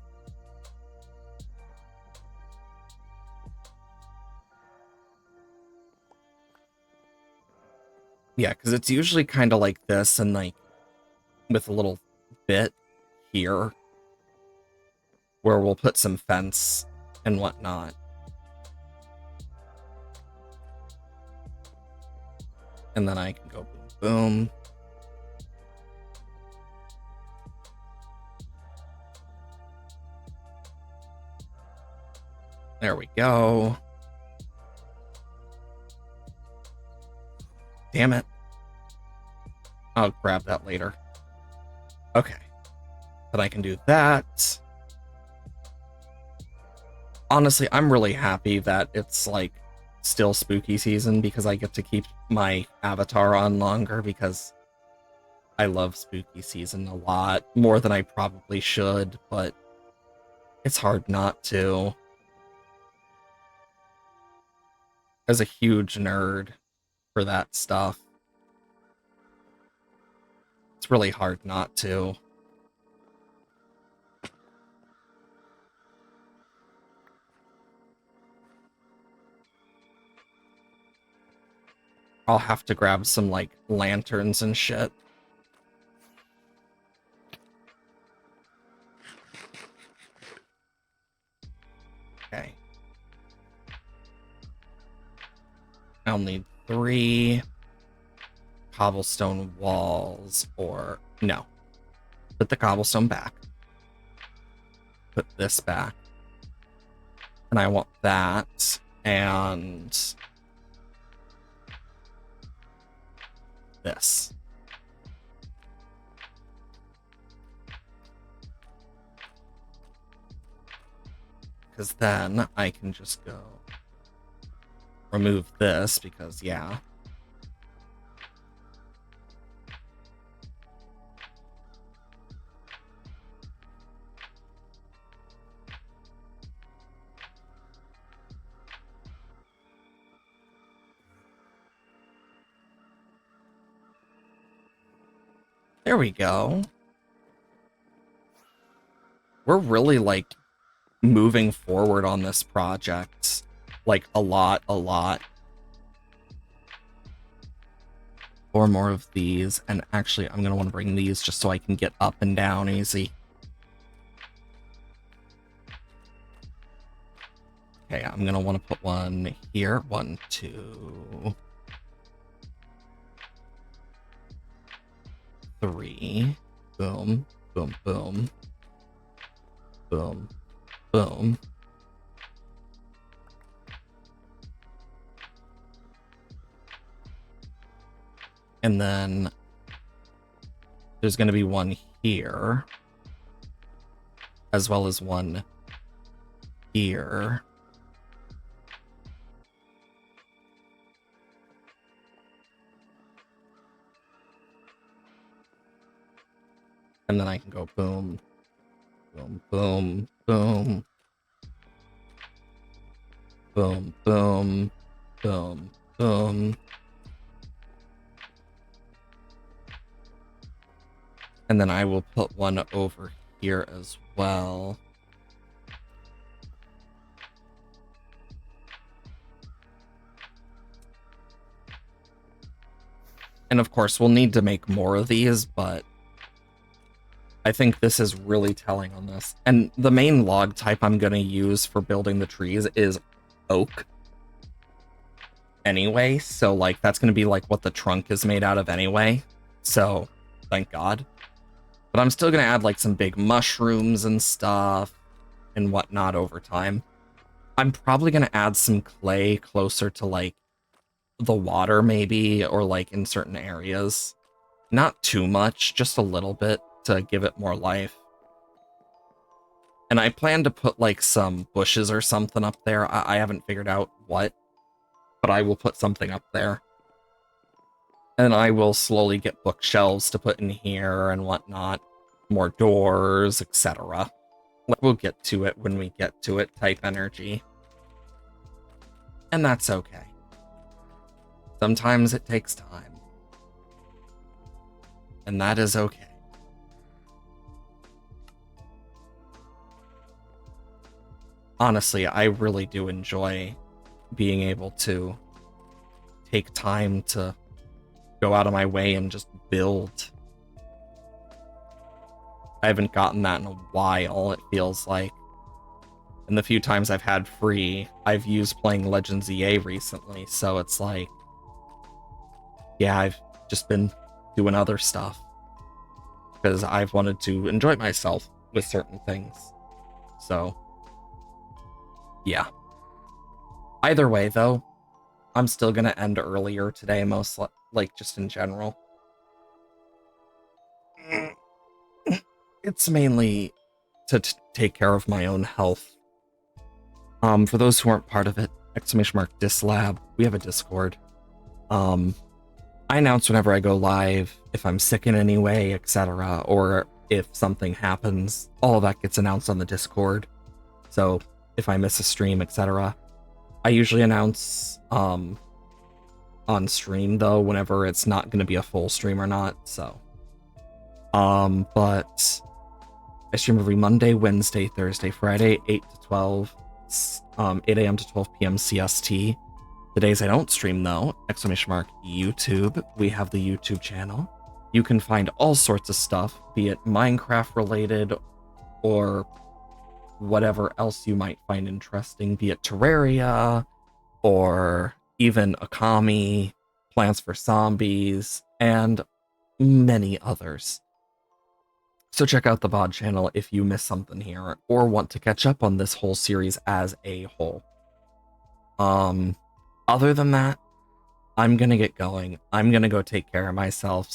Yeah, because it's usually kind of like this and, like, with a little bit here where we'll put some fence and whatnot. And then I can go boom, boom. There we go. Damn it. I'll grab that later. Okay. But I can do that. Honestly, I'm really happy that it's, like, still spooky season because I get to keep my avatar on longer because I love spooky season a lot, more than I probably should, but it's hard not to. As a huge nerd for that stuff, it's really hard not to. I'll have to grab some, like, lanterns and shit. Okay. I'll need 3 cobblestone walls, or... No. Put the cobblestone back. Put this back. And I want that, and... this. Because then I can just go remove this, because yeah. There we go. We're really, like, moving forward on this project. Like, a lot. 4 more of these. And actually, I'm going to want to bring these just so I can get up and down easy. Okay, I'm going to want to put one here. 1, 2... 3. Boom. Boom, boom. Boom. Boom. And then there's going to be one here, as well as one here. And then I can go boom, boom, boom, boom, boom, boom, boom, boom. And then I will put one over here as well. And of course, we'll need to make more of these, but I think this is really telling on this. And the main log type I'm going to use for building the trees is oak. Anyway, so like that's going to be like what the trunk is made out of anyway. So thank God. But I'm still going to add like some big mushrooms and stuff and whatnot over time. I'm probably going to add some clay closer to like the water maybe, or like in certain areas. Not too much, just a little bit to give it more life. And I plan to put like some bushes or something up there. I haven't figured out what, but I will put something up there. And I will slowly get bookshelves to put in here and whatnot. More doors, etc. We'll get to it when we get to it type energy. And that's okay. Sometimes it takes time. And that is okay. Honestly, I really do enjoy being able to take time to go out of my way and just build. I haven't gotten that in a while, it feels like. And the few times I've had free, I've used playing Legends EA recently, so it's like, yeah, I've just been doing other stuff. Because I've wanted to enjoy myself with certain things. So, yeah. Either way, though, I'm still gonna end earlier today, like just in general. It's mainly to take care of my own health. For those who aren't part of it, !dislab, we have a Discord. I announce whenever I go live, if I'm sick in any way, etc., or if something happens, all of that gets announced on the Discord. So if I miss a stream, etc., I usually announce on stream though, whenever it's not going to be a full stream or not. So, but I stream every Monday, Wednesday, Thursday, Friday, 8 to 12, 8 a.m. to 12 p.m. CST. The days I don't stream, though, exclamation mark YouTube, we have the YouTube channel. You can find all sorts of stuff, be it Minecraft related or whatever else you might find interesting, be it Terraria or even Akami, Plants vs. Zombies, and many others. So check out the VOD channel if you missed something here or want to catch up on this whole series as a whole. Other than that, I'm gonna get going. I'm gonna go take care of myself.